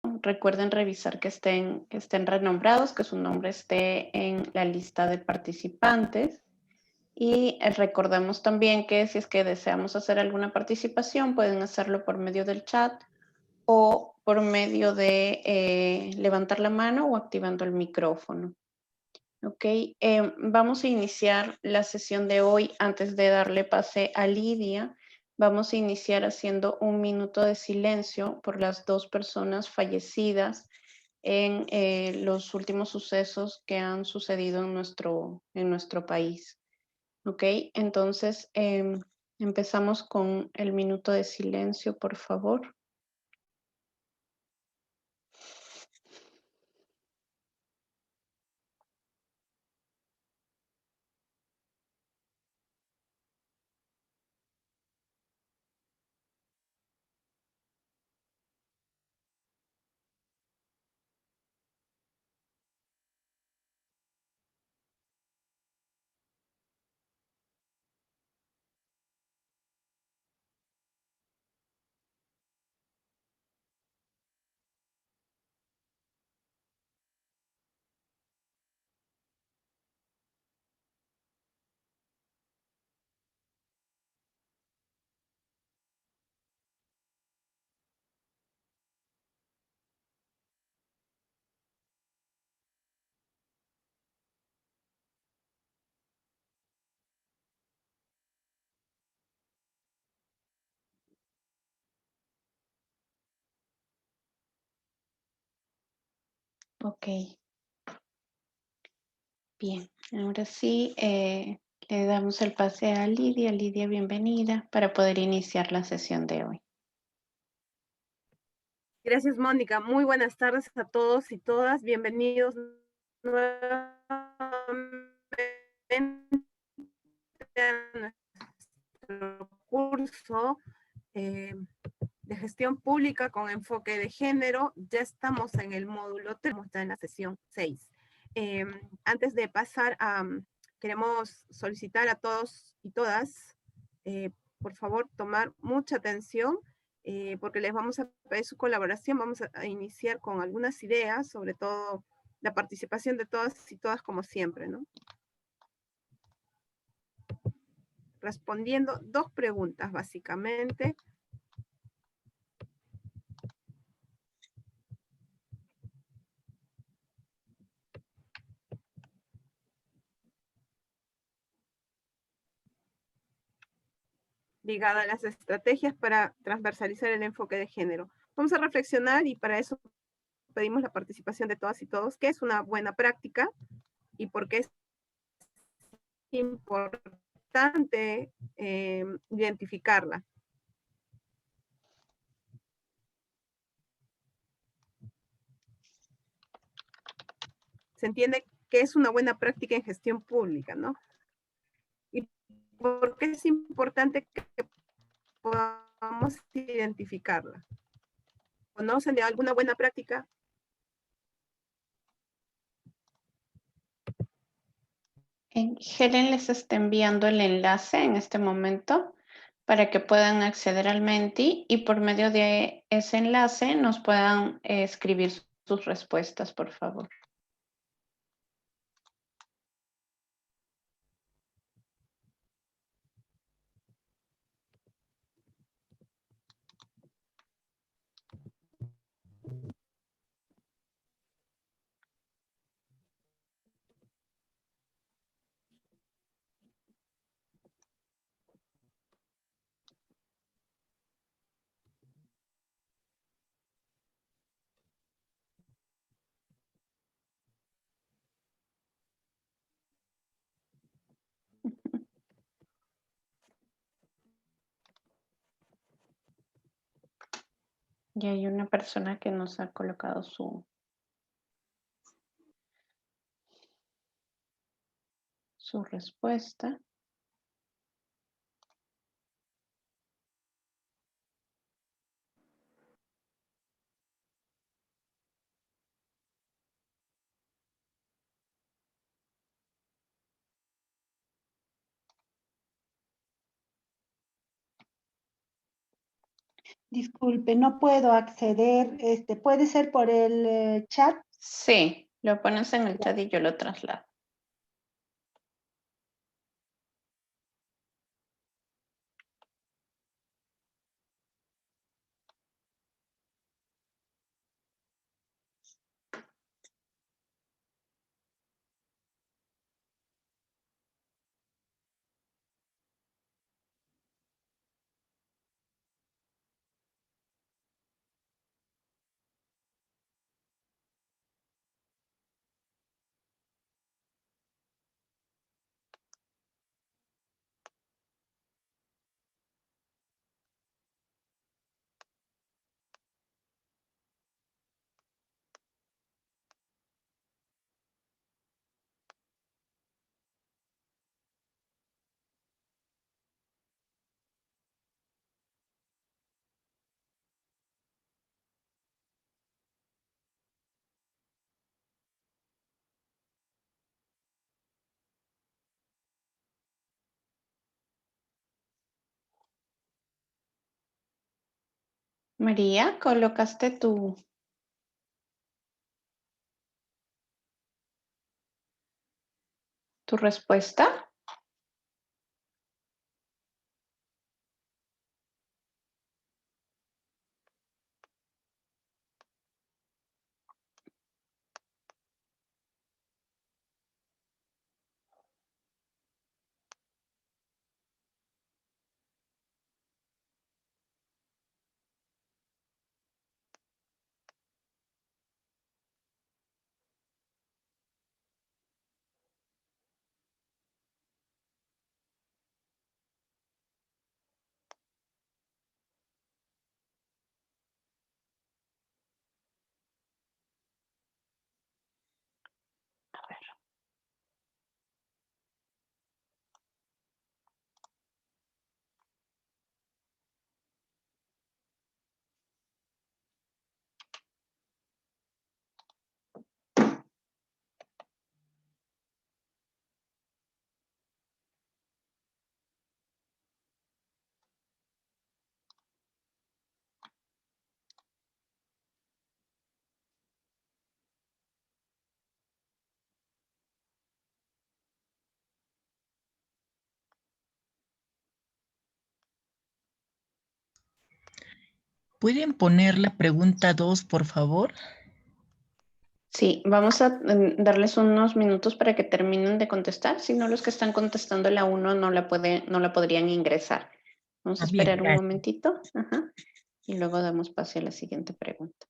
Recuerden revisar que estén renombrados, que su nombre esté en la lista de participantes. Y recordemos también que si es que deseamos hacer alguna participación, pueden hacerlo por medio del chat o por medio de levantar la mano o activando el micrófono. Ok, vamos a iniciar la sesión de hoy. Antes de darle pase a Lidia, vamos a iniciar haciendo un minuto de silencio por las dos personas fallecidas en los últimos sucesos que han sucedido en nuestro país. Ok, entonces empezamos con el minuto de silencio, por favor. Ok, bien. Ahora sí, le damos el pase a Lidia. Lidia, bienvenida para poder iniciar la sesión de hoy. Gracias, Mónica. Muy buenas tardes a todos y todas. Bienvenidos nuevamente a nuestro curso de gestión pública con enfoque de género. Ya estamos en el módulo 3, está en la sesión 6. Antes de pasar queremos solicitar a todos y todas, por favor, tomar mucha atención porque les vamos a pedir su colaboración. Vamos a iniciar con algunas ideas, sobre todo la participación de todas y todas como siempre, ¿no? Respondiendo 2 preguntas, básicamente. Ligada a las estrategias para transversalizar el enfoque de género. Vamos a reflexionar y para eso pedimos la participación de todas y todos, qué es una buena práctica y por qué es importante identificarla. Se entiende que es una buena práctica en gestión pública, ¿no? Y por qué es importante que podamos identificarla. ¿Conocen de alguna buena práctica? Helen les está enviando el enlace en este momento para que puedan acceder al Menti y por medio de ese enlace nos puedan escribir sus respuestas, por favor. Y hay una persona que nos ha colocado su respuesta. Disculpe, no puedo acceder. ¿Puede ser por el chat? Sí, lo pones en el chat y yo lo traslado. María, ¿colocaste tu respuesta? ¿Pueden poner la pregunta 2, por favor? Sí, vamos a darles unos minutos para que terminen de contestar. Si no, los que están contestando la 1 no la podrían ingresar. Vamos a Bien, esperar un gracias. momentito. Ajá, y luego damos paso a la siguiente pregunta.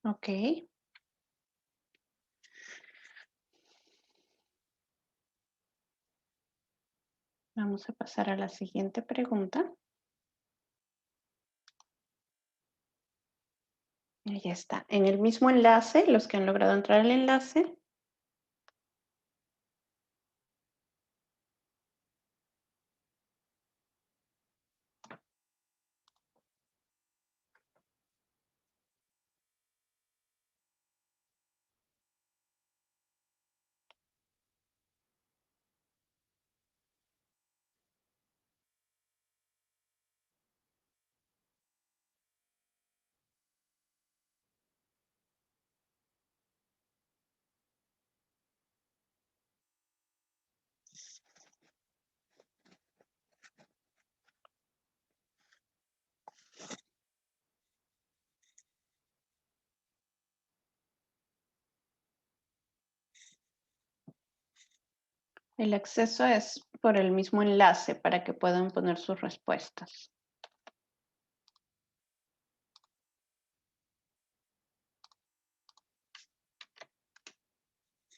Ok. Vamos a pasar a la siguiente pregunta. Ahí está. En el mismo enlace, los que han logrado entrar al enlace, El acceso es por el mismo enlace para que puedan poner sus respuestas.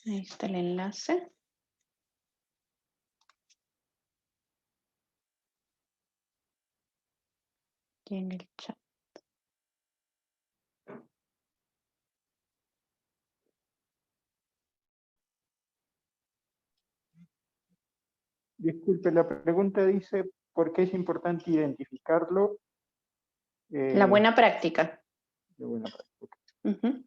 Ahí está el enlace. Y en el chat. Disculpe, la pregunta dice, ¿por qué es importante identificarlo? La buena práctica. De buena práctica. Ujú.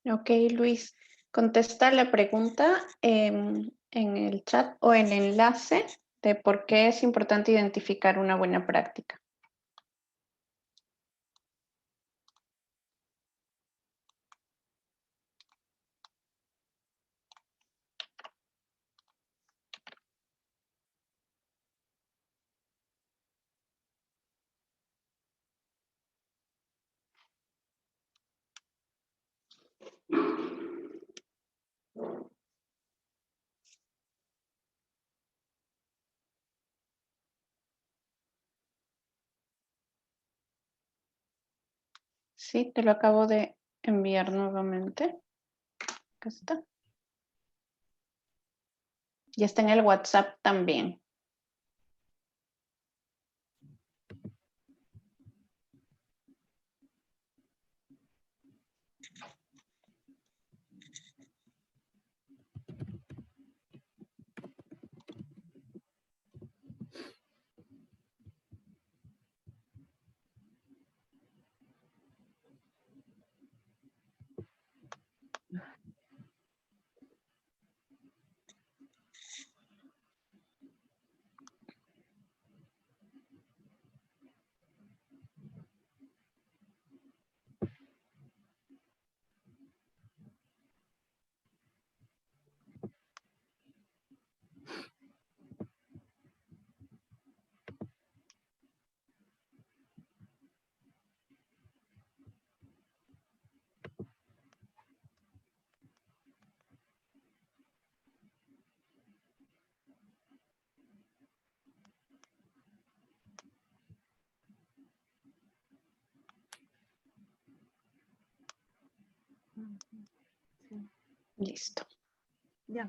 Ok, Luis, contesta la pregunta en el chat o el enlace de por qué es importante identificar una buena práctica. Sí, te lo acabo de enviar nuevamente. Acá está. Y está en el WhatsApp también. Sí. Listo. Ya.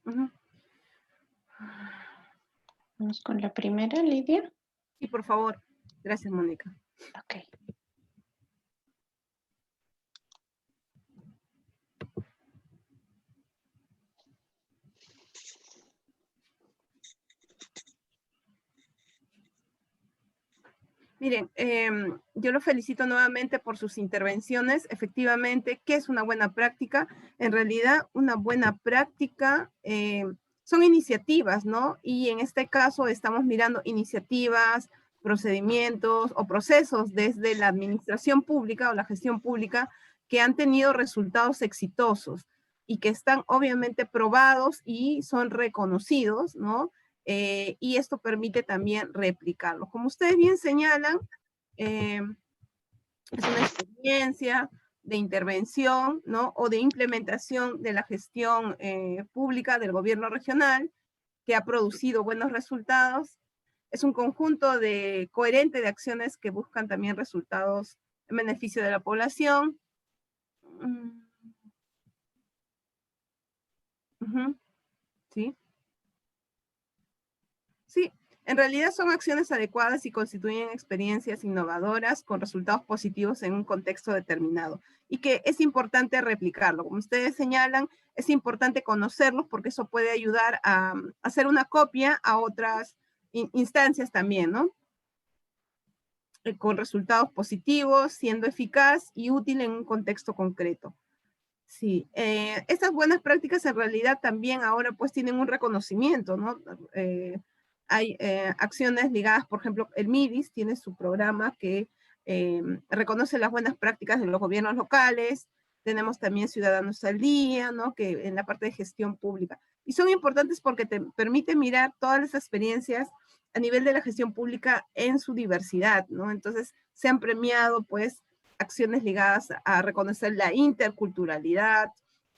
Ujú. Vamos con la primera, Lidia. Sí, por favor. Gracias, Mónica. Ok. Miren, yo lo felicito nuevamente por sus intervenciones. Efectivamente, ¿qué es una buena práctica? En realidad, una buena práctica son iniciativas, ¿no? Y en este caso estamos mirando iniciativas, procedimientos o procesos desde la administración pública o la gestión pública que han tenido resultados exitosos. y que están obviamente probados y son reconocidos, ¿no? Y esto permite también replicarlo. Como ustedes bien señalan, es una experiencia de intervención, ¿no? O de implementación de la gestión pública del gobierno regional que ha producido buenos resultados. Es un conjunto coherente de acciones que buscan también resultados en beneficio de la población. ¿Sí? Sí, en realidad son acciones adecuadas y constituyen experiencias innovadoras con resultados positivos en un contexto determinado. Y que es importante replicarlo. Como ustedes señalan, es importante conocerlos porque eso puede ayudar a hacer una copia a otras instancias también, ¿no? Con resultados positivos, siendo eficaz y útil en un contexto concreto. Sí, estas buenas prácticas en realidad también ahora pues tienen un reconocimiento, ¿no? Hay acciones ligadas, por ejemplo, el MIDIS tiene su programa que reconoce las buenas prácticas de los gobiernos locales. Tenemos también Ciudadanos al Día, ¿no? Que en la parte de gestión pública. Y son importantes porque te permite mirar todas las experiencias a nivel de la gestión pública en su diversidad, ¿no? Entonces, se han premiado, pues, acciones ligadas a reconocer la interculturalidad,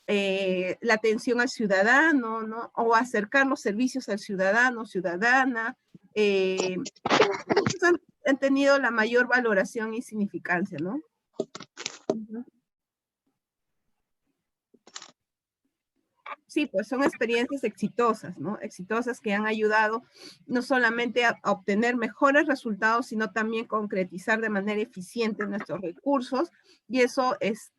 la atención al ciudadano, ¿no? O acercar los servicios al ciudadano, ciudadana. Han tenido la mayor valoración y significancia, ¿no? Sí, pues son experiencias exitosas, ¿no? Exitosas que han ayudado no solamente a obtener mejores resultados, sino también concretizar de manera eficiente nuestros recursos. Y eso es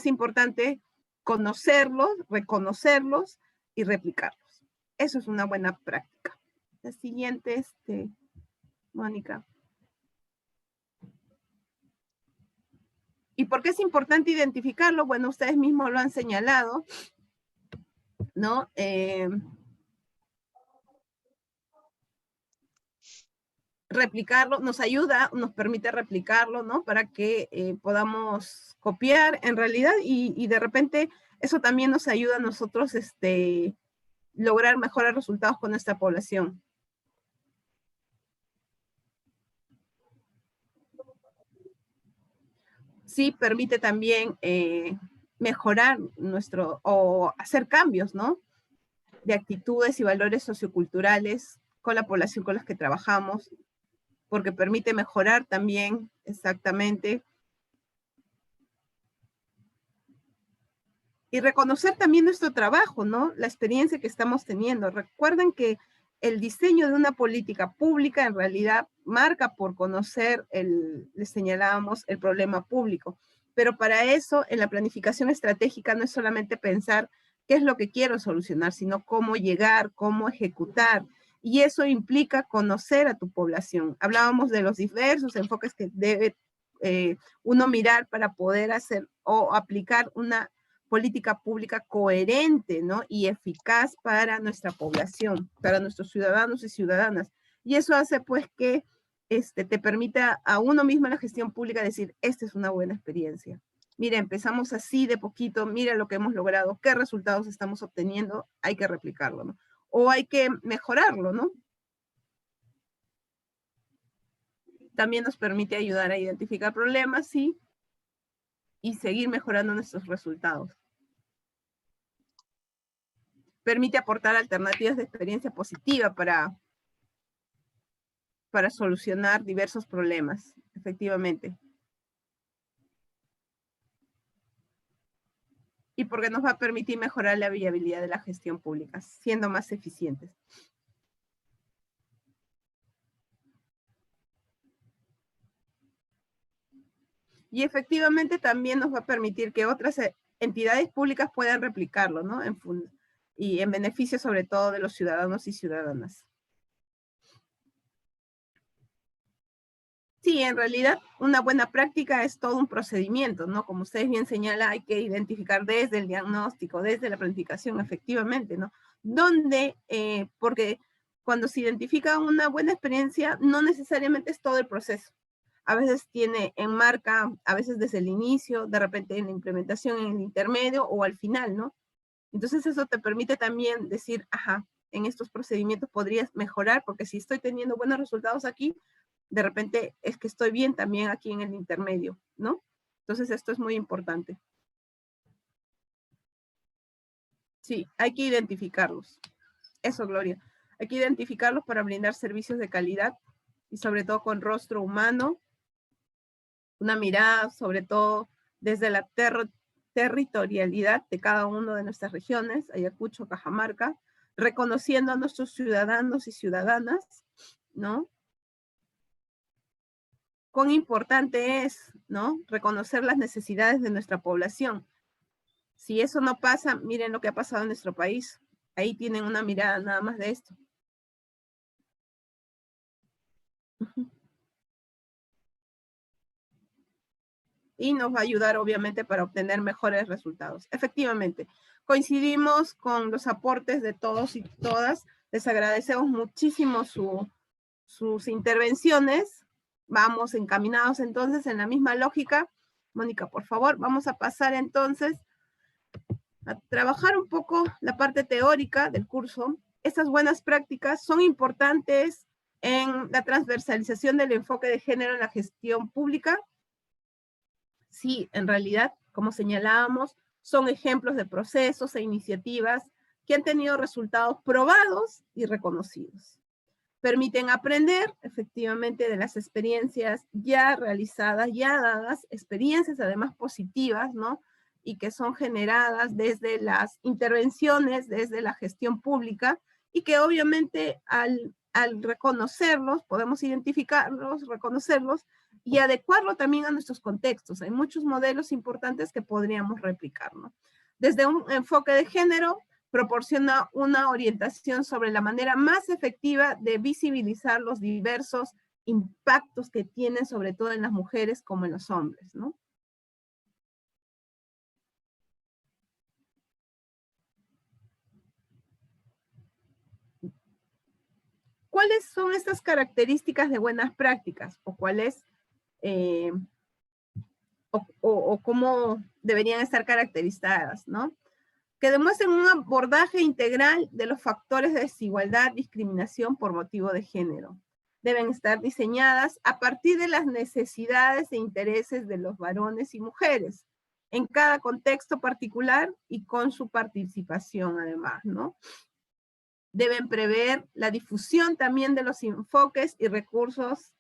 importante conocerlos, reconocerlos y replicarlos. Eso es una buena práctica. La siguiente, Mónica. ¿Y por qué es importante identificarlo? Bueno, ustedes mismos lo han señalado, ¿no? Replicarlo, nos ayuda, nos permite replicarlo, ¿no? Para que podamos copiar en realidad y de repente eso también nos ayuda a nosotros lograr mejores resultados con nuestra población. Sí, permite también mejorar o hacer cambios, ¿no? De actitudes y valores socioculturales con la población con la que trabajamos, porque permite mejorar también, exactamente. Y reconocer también nuestro trabajo, ¿no? La experiencia que estamos teniendo. Recuerden que el diseño de una política pública en realidad marca por conocer, les señalábamos, el problema público. Pero para eso, en la planificación estratégica no es solamente pensar qué es lo que quiero solucionar, sino cómo llegar, cómo ejecutar. Y eso implica conocer a tu población. Hablábamos de los diversos enfoques que debe uno mirar para poder hacer o aplicar una política pública coherente, ¿no? Y eficaz para nuestra población, para nuestros ciudadanos y ciudadanas. Y eso hace, pues, que te permita a uno mismo en la gestión pública decir, esta es una buena experiencia. Mira, empezamos así de poquito, mira lo que hemos logrado, qué resultados estamos obteniendo, hay que replicarlo, ¿no? O hay que mejorarlo, ¿no? También nos permite ayudar a identificar problemas, sí, y seguir mejorando nuestros resultados. Permite aportar alternativas de experiencia positiva para solucionar diversos problemas, efectivamente. Y porque nos va a permitir mejorar la viabilidad de la gestión pública, siendo más eficientes. Y efectivamente también nos va a permitir que otras entidades públicas puedan replicarlo, ¿no? Y en beneficio sobre todo de los ciudadanos y ciudadanas. Sí, en realidad una buena práctica es todo un procedimiento, ¿no? Como ustedes bien señalan, hay que identificar desde el diagnóstico, desde la planificación, efectivamente, ¿no? Porque cuando se identifica una buena experiencia, no necesariamente es todo el proceso. a veces enmarca, a veces desde el inicio, de repente en la implementación en el intermedio o al final, ¿no? Entonces eso te permite también decir, ajá, en estos procedimientos podrías mejorar, porque si estoy teniendo buenos resultados aquí, de repente es que estoy bien también aquí en el intermedio, ¿no? Entonces esto es muy importante. Sí, hay que identificarlos. Eso, Gloria. Hay que identificarlos para brindar servicios de calidad y sobre todo con rostro humano, una mirada sobre todo desde la territorialidad de cada una de nuestras regiones, Ayacucho, Cajamarca, reconociendo a nuestros ciudadanos y ciudadanas, ¿no? Cuán importante es, ¿no? Reconocer las necesidades de nuestra población. Si eso no pasa, miren lo que ha pasado en nuestro país. Ahí tienen una mirada nada más de esto. Y nos va a ayudar, obviamente, para obtener mejores resultados. Efectivamente, coincidimos con los aportes de todos y todas. Les agradecemos muchísimo sus intervenciones. Vamos encaminados entonces en la misma lógica. Mónica, por favor, vamos a pasar entonces a trabajar un poco la parte teórica del curso. Estas buenas prácticas son importantes en la transversalización del enfoque de género en la gestión pública. Sí, en realidad, como señalábamos, son ejemplos de procesos e iniciativas que han tenido resultados probados y reconocidos. Permiten aprender, efectivamente, de las experiencias ya realizadas, ya dadas, experiencias además positivas, ¿no? Y que son generadas desde las intervenciones, desde la gestión pública, y que obviamente al reconocerlos, podemos identificarlos, reconocerlos, y adecuarlo también a nuestros contextos. Hay muchos modelos importantes que podríamos replicar, ¿no? Desde un enfoque de género, proporciona una orientación sobre la manera más efectiva de visibilizar los diversos impactos que tienen, sobre todo en las mujeres como en los hombres, ¿no? ¿Cuáles son estas características de buenas prácticas? ¿O cuáles, o cómo deberían estar caracterizadas, ¿no? Que demuestren un abordaje integral de los factores de desigualdad, discriminación por motivo de género. Deben estar diseñadas a partir de las necesidades e intereses de los varones y mujeres, en cada contexto particular y con su participación además, ¿no? Deben prever la difusión también de los enfoques y recursos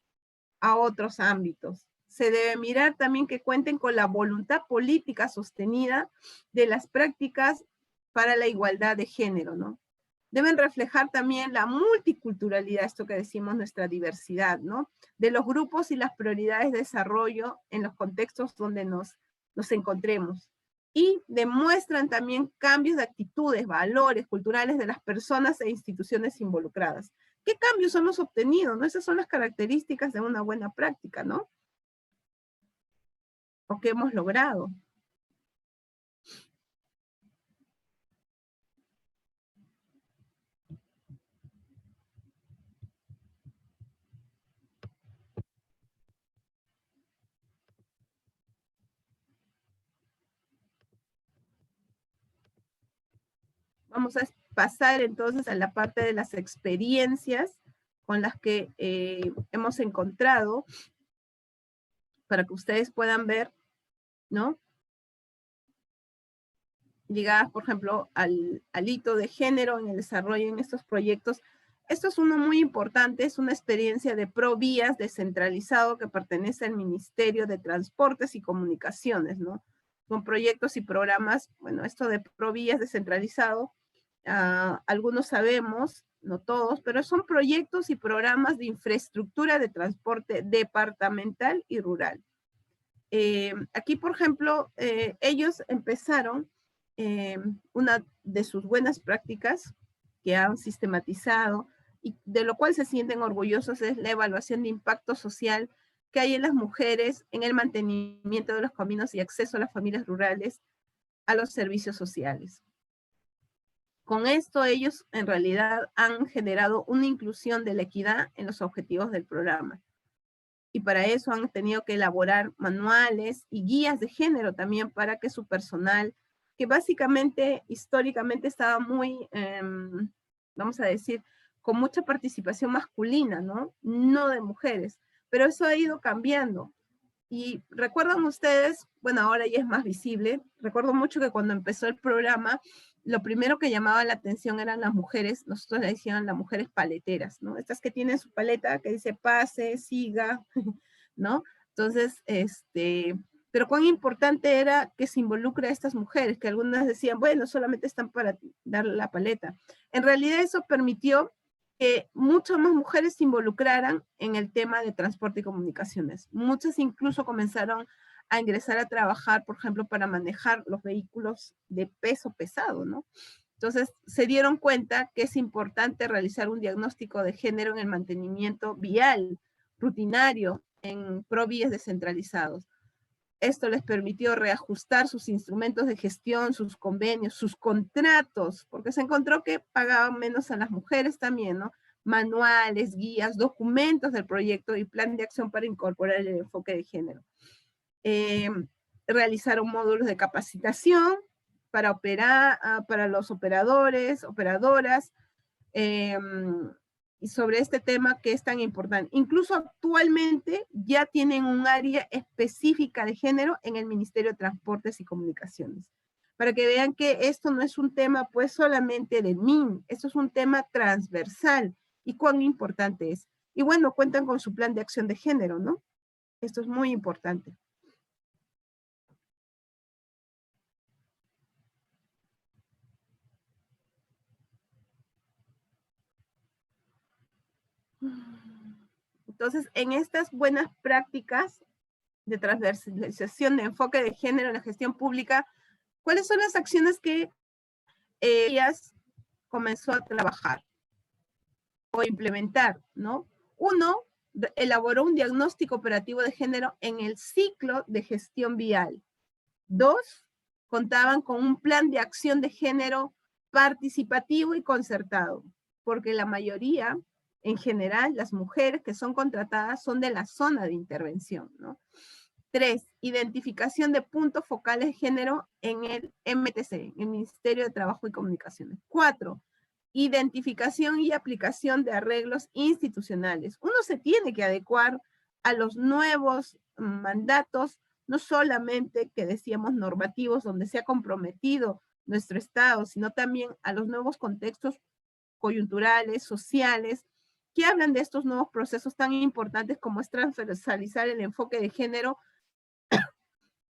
a otros ámbitos. Se debe mirar también que cuenten con la voluntad política sostenida de las prácticas para la igualdad de género, ¿no? Deben reflejar también la multiculturalidad, esto que decimos, nuestra diversidad, ¿no? De los grupos y las prioridades de desarrollo en los contextos donde nos encontremos. Y demuestran también cambios de actitudes, valores culturales de las personas e instituciones involucradas. ¿Qué cambios hemos obtenido? ¿No? Esas son las características de una buena práctica, ¿no? ¿O qué hemos logrado? Vamos a pasar entonces a la parte de las experiencias con las que hemos encontrado, para que ustedes puedan ver, ¿no? Ligadas, por ejemplo, al hito de género en el desarrollo en estos proyectos. Esto es uno muy importante, es una experiencia de Provías descentralizado que pertenece al Ministerio de Transportes y Comunicaciones, ¿no? Son proyectos y programas, bueno, esto de Provías descentralizado, algunos sabemos, no todos, pero son proyectos y programas de infraestructura de transporte departamental y rural. Aquí, por ejemplo, ellos empezaron, una de sus buenas prácticas que han sistematizado y de lo cual se sienten orgullosos es la evaluación de impacto social que hay en las mujeres en el mantenimiento de los caminos y acceso a las familias rurales a los servicios sociales. Con esto ellos en realidad han generado una inclusión de la equidad en los objetivos del programa. y para eso han tenido que elaborar manuales y guías de género también para que su personal, que básicamente históricamente estaba muy, vamos a decir, con mucha participación masculina, ¿no? No de mujeres, pero eso ha ido cambiando. Y recuerdan ustedes, bueno, ahora ya es más visible, recuerdo mucho que cuando empezó el programa, lo primero que llamaba la atención eran las mujeres, nosotros le decían las mujeres paleteras, ¿no? Estas que tienen su paleta que dice pase, siga, ¿no? Entonces, pero cuán importante era que se involucre a estas mujeres, que algunas decían, bueno, solamente están para dar la paleta. En realidad eso permitió que muchas más mujeres se involucraran en el tema de transporte y comunicaciones. Muchas incluso comenzaron a ingresar a trabajar, por ejemplo, para manejar los vehículos de peso pesado, ¿no? Entonces, se dieron cuenta que es importante realizar un diagnóstico de género en el mantenimiento vial, rutinario, en provías descentralizados. Esto les permitió reajustar sus instrumentos de gestión, sus convenios, sus contratos, porque se encontró que pagaban menos a las mujeres también, ¿no? Manuales, guías, documentos del proyecto y plan de acción para incorporar el enfoque de género. Realizaron módulos de capacitación para operar, para los operadores, operadoras, y sobre este tema que es tan importante. Incluso actualmente ya tienen un área específica de género en el Ministerio de Transportes y Comunicaciones. Para que vean que esto no es un tema pues solamente del MIN, esto es un tema transversal y cuán importante es. Y bueno, cuentan con su plan de acción de género, ¿no? Esto es muy importante. Entonces, en estas buenas prácticas de transversalización de enfoque de género en la gestión pública, ¿cuáles son las acciones que ellas comenzó a trabajar o implementar, ¿no? Uno, elaboró un diagnóstico operativo de género en el ciclo de gestión vial. Dos, contaban con un plan de acción de género participativo y concertado, porque la mayoría, en general, las mujeres que son contratadas son de la zona de intervención, ¿no? 3, identificación de puntos focales de género en el MTC, el Ministerio de Trabajo y Comunicaciones. 4, identificación y aplicación de arreglos institucionales. Uno se tiene que adecuar a los nuevos mandatos, no solamente que decíamos normativos donde se ha comprometido nuestro Estado, sino también a los nuevos contextos coyunturales, sociales, que hablan de estos nuevos procesos tan importantes como es transversalizar el enfoque de género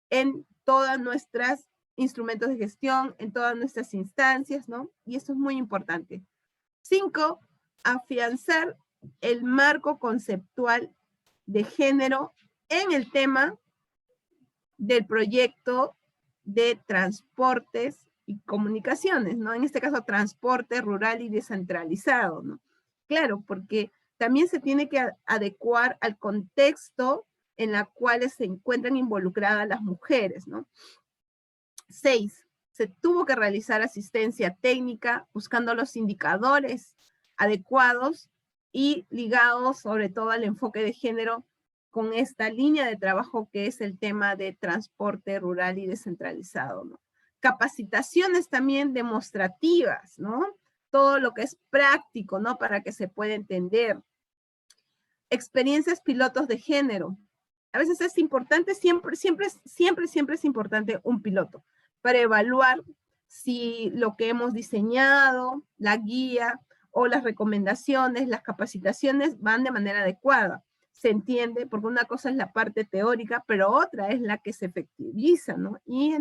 en todas nuestras instrumentos de gestión, en todas nuestras instancias, ¿no? Y esto es muy importante. 5, afianzar el marco conceptual de género en el tema del proyecto de transportes y comunicaciones, ¿no? En este caso, transporte rural y descentralizado, ¿no? Claro, porque también se tiene que adecuar al contexto en la cual se encuentran involucradas las mujeres, ¿no? 6, se tuvo que realizar asistencia técnica buscando los indicadores adecuados y ligados sobre todo al enfoque de género con esta línea de trabajo que es el tema de transporte rural y descentralizado, ¿no? Capacitaciones también demostrativas, ¿no? Todo lo que es práctico, ¿no? Para que se pueda entender. Experiencias pilotos de género. A veces es importante, siempre es importante un piloto para evaluar si lo que hemos diseñado, la guía o las recomendaciones, las capacitaciones van de manera adecuada. Se entiende, porque una cosa es la parte teórica, pero otra es la que se efectiviza, ¿no? Y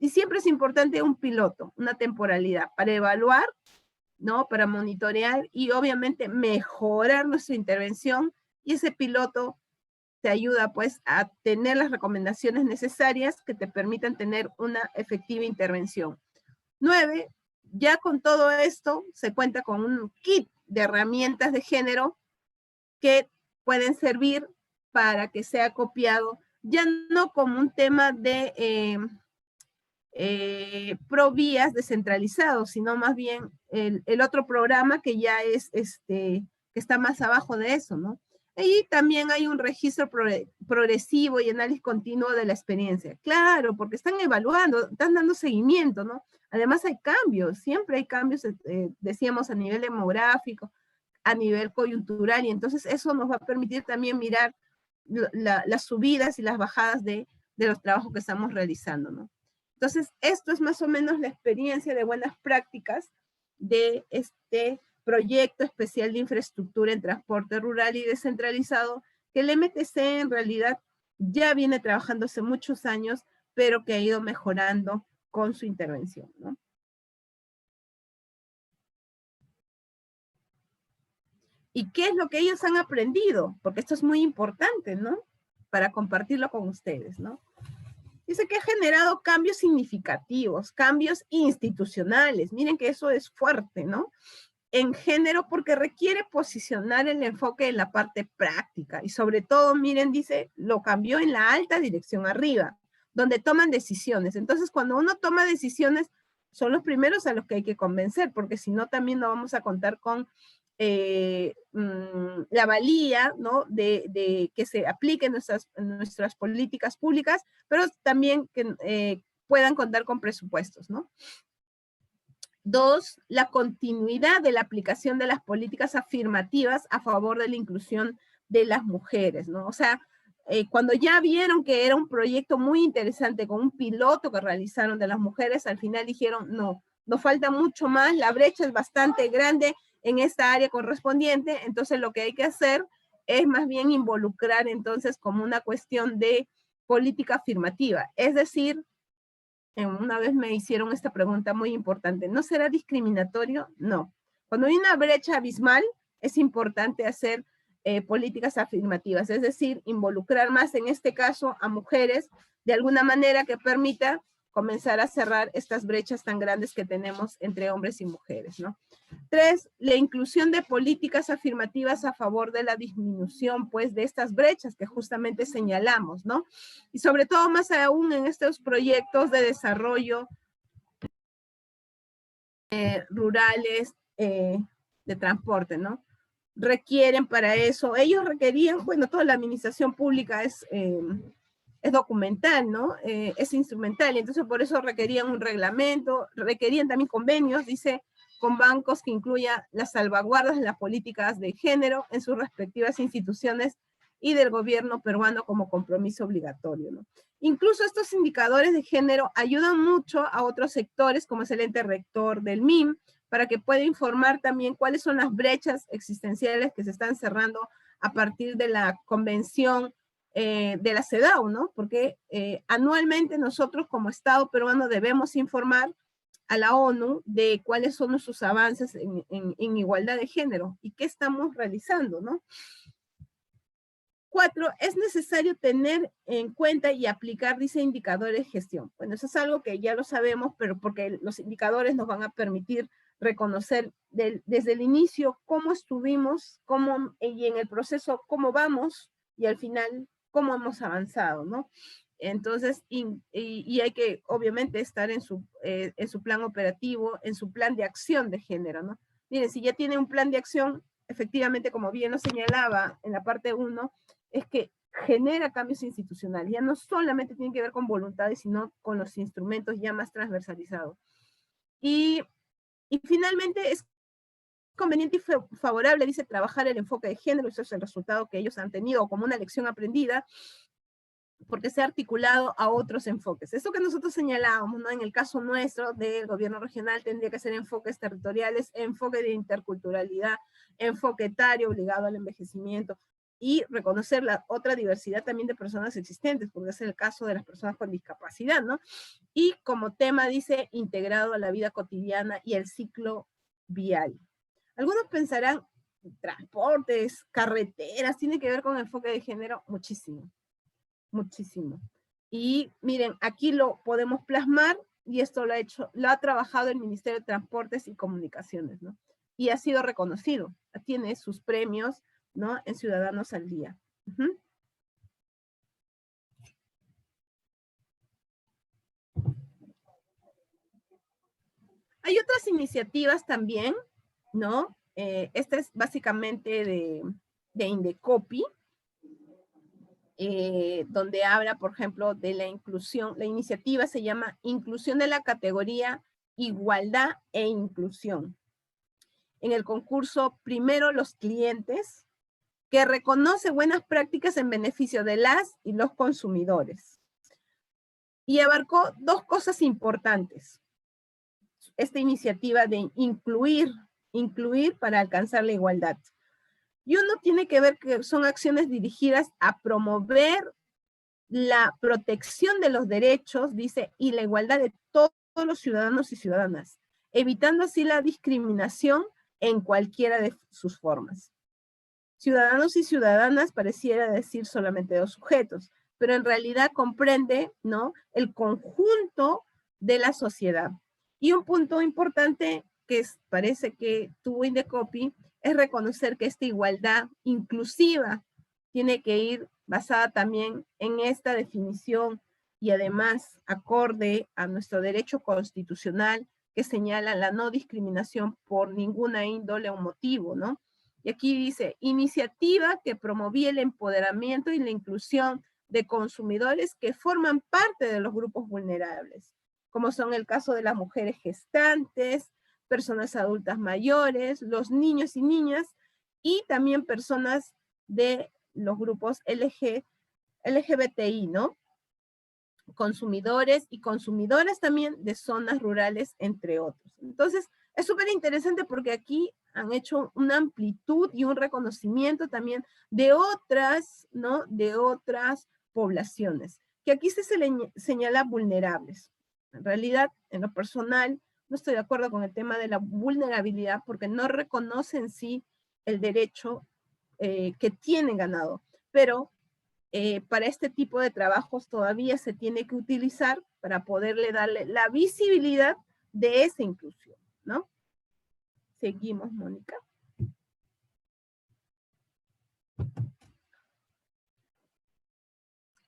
siempre es importante un piloto, una temporalidad para evaluar, ¿no? Para monitorear y obviamente mejorar nuestra intervención, y ese piloto te ayuda pues a tener las recomendaciones necesarias que te permitan tener una efectiva intervención. 9, ya con todo esto se cuenta con un kit de herramientas de género que pueden servir para que sea copiado, ya no como un tema de provías descentralizados, sino más bien el otro programa que ya es, que está más abajo de eso, ¿no? Y también hay un registro progresivo y análisis continuo de la experiencia. Claro, porque están evaluando, están dando seguimiento, ¿no? Además hay cambios, siempre hay cambios, decíamos, a nivel demográfico, a nivel coyuntural, y entonces eso nos va a permitir también mirar las subidas y las bajadas de los trabajos que estamos realizando, ¿no? Entonces, esto es más o menos la experiencia de buenas prácticas de este proyecto especial de infraestructura en transporte rural y descentralizado, que el MTC en realidad ya viene trabajando hace muchos años, pero que ha ido mejorando con su intervención, ¿no? ¿Y qué es lo que ellos han aprendido? Porque esto es muy importante, ¿no? Para compartirlo con ustedes, ¿no? Dice que ha generado cambios significativos, cambios institucionales. Miren que eso es fuerte, ¿no? En género, porque requiere posicionar el enfoque en la parte práctica. Y sobre todo, miren, dice, lo cambió en la alta dirección arriba, donde toman decisiones. Entonces, cuando uno toma decisiones, son los primeros a los que hay que convencer, porque si no, también no vamos a contar con la valía, ¿no? de que se apliquen nuestras políticas públicas, pero también que puedan contar con presupuestos, ¿no? 2, la continuidad de la aplicación de las políticas afirmativas a favor de la inclusión de las mujeres, ¿no? O sea, cuando ya vieron que era un proyecto muy interesante con un piloto que realizaron de las mujeres, al final dijeron, no, nos falta mucho más, la brecha es bastante grande en esta área correspondiente, entonces lo que hay que hacer es más bien involucrar entonces como una cuestión de política afirmativa, es decir, una vez me hicieron esta pregunta muy importante, ¿no será discriminatorio? No. Cuando hay una brecha abismal, es importante hacer políticas afirmativas, es decir, involucrar más, en este caso, a mujeres, de alguna manera que permita comenzar a cerrar estas brechas tan grandes que tenemos entre hombres y mujeres, ¿no? 3, la inclusión de políticas afirmativas a favor de la disminución, pues, de estas brechas que justamente señalamos, ¿no? Y sobre todo, más aún en estos proyectos de desarrollo rurales de transporte, ¿no? Requieren para eso, ellos requerían, bueno, toda la administración pública es documental, ¿no? Es instrumental, y entonces por eso requerían un reglamento, requerían también convenios, dice, con bancos que incluya las salvaguardas de las políticas de género en sus respectivas instituciones y del gobierno peruano como compromiso obligatorio, ¿no? Incluso estos indicadores de género ayudan mucho a otros sectores, como es el ente rector del MIM, para que pueda informar también cuáles son las brechas existenciales que se están cerrando a partir de la convención de la CEDAW, ¿no? Porque anualmente nosotros como Estado peruano debemos informar a la ONU de cuáles son nuestros avances en igualdad de género y qué estamos realizando, ¿no? 4, es necesario tener en cuenta y aplicar, dice, indicadores de gestión. Bueno, eso es algo que ya lo sabemos, pero porque los indicadores nos van a permitir reconocer desde el inicio cómo estuvimos, y en el proceso cómo vamos, y al final cómo hemos avanzado, ¿no? Entonces, y hay que obviamente estar en su plan operativo, en su plan de acción de género, ¿no? Miren, si ya tiene un plan de acción, efectivamente, como bien lo señalaba en la parte 1, es que genera cambios institucionales. Ya no solamente tiene que ver con voluntades, sino con los instrumentos ya más transversalizados. Y finalmente es conveniente y favorable, dice, trabajar el enfoque de género, eso es el resultado que ellos han tenido como una lección aprendida, porque se ha articulado a otros enfoques. Eso que nosotros señalábamos, ¿no? En el caso nuestro del gobierno regional tendría que ser enfoques territoriales, enfoque de interculturalidad, enfoque etario obligado al envejecimiento, y reconocer la otra diversidad también de personas existentes, porque es el caso de las personas con discapacidad, ¿no? Y como tema dice, integrado a la vida cotidiana y el ciclo vial. Algunos pensarán, transportes, carreteras, tiene que ver con enfoque de género, muchísimo. Muchísimo. Y miren, aquí lo podemos plasmar, y esto lo ha trabajado el Ministerio de Transportes y Comunicaciones, ¿no? Y ha sido reconocido, tiene sus premios, ¿no? En Ciudadanos al Día. Hay otras iniciativas también, ¿no? Esta es básicamente de Indecopi, donde habla, por ejemplo, de la inclusión. La iniciativa se llama Inclusión de la categoría Igualdad e Inclusión. En el concurso, primero los clientes, que reconoce buenas prácticas en beneficio de las y los consumidores. Y abarcó dos cosas importantes. Esta iniciativa de incluir para alcanzar la igualdad. Y uno tiene que ver que son acciones dirigidas a promover la protección de los derechos, dice, y la igualdad de todos los ciudadanos y ciudadanas, evitando así la discriminación en cualquiera de sus formas. Ciudadanos y ciudadanas pareciera decir solamente dos sujetos, pero en realidad comprende, ¿no?, el conjunto de la sociedad. Y un punto importante que parece que tuvo Indecopi es reconocer que esta igualdad inclusiva tiene que ir basada también en esta definición y además acorde a nuestro derecho constitucional que señala la no discriminación por ninguna índole o motivo, ¿no? Y aquí dice, iniciativa que promovía el empoderamiento y la inclusión de consumidores que forman parte de los grupos vulnerables, como son el caso de las mujeres gestantes, personas adultas mayores, los niños y niñas, y también personas de los grupos LGBTI, ¿no? Consumidores y consumidoras también de zonas rurales, entre otros. Entonces, es súper interesante porque aquí han hecho una amplitud y un reconocimiento también de otras, ¿no?, de otras poblaciones, que aquí se señala vulnerables. En realidad, en lo personal, no estoy de acuerdo con el tema de la vulnerabilidad porque no reconoce en sí el derecho que tienen ganado, pero para este tipo de trabajos todavía se tiene que utilizar para poderle darle la visibilidad de esa inclusión, ¿no? Seguimos, Mónica.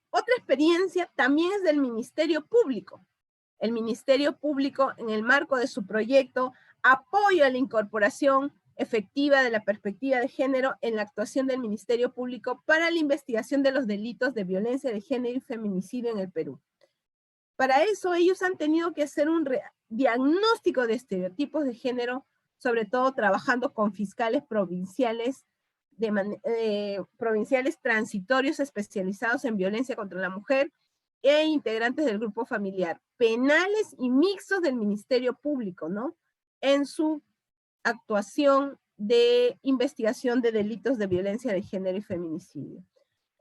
Otra experiencia también es del Ministerio Público. El Ministerio Público, en el marco de su proyecto, apoya la incorporación efectiva de la perspectiva de género en la actuación del Ministerio Público para la investigación de los delitos de violencia de género y feminicidio en el Perú. Para eso ellos han tenido que hacer un diagnóstico de estereotipos de género, sobre todo trabajando con fiscales provinciales, provinciales transitorios especializados en violencia contra la mujer e integrantes del grupo familiar, penales y mixtos del Ministerio Público, ¿no?, en su actuación de investigación de delitos de violencia de género y feminicidio.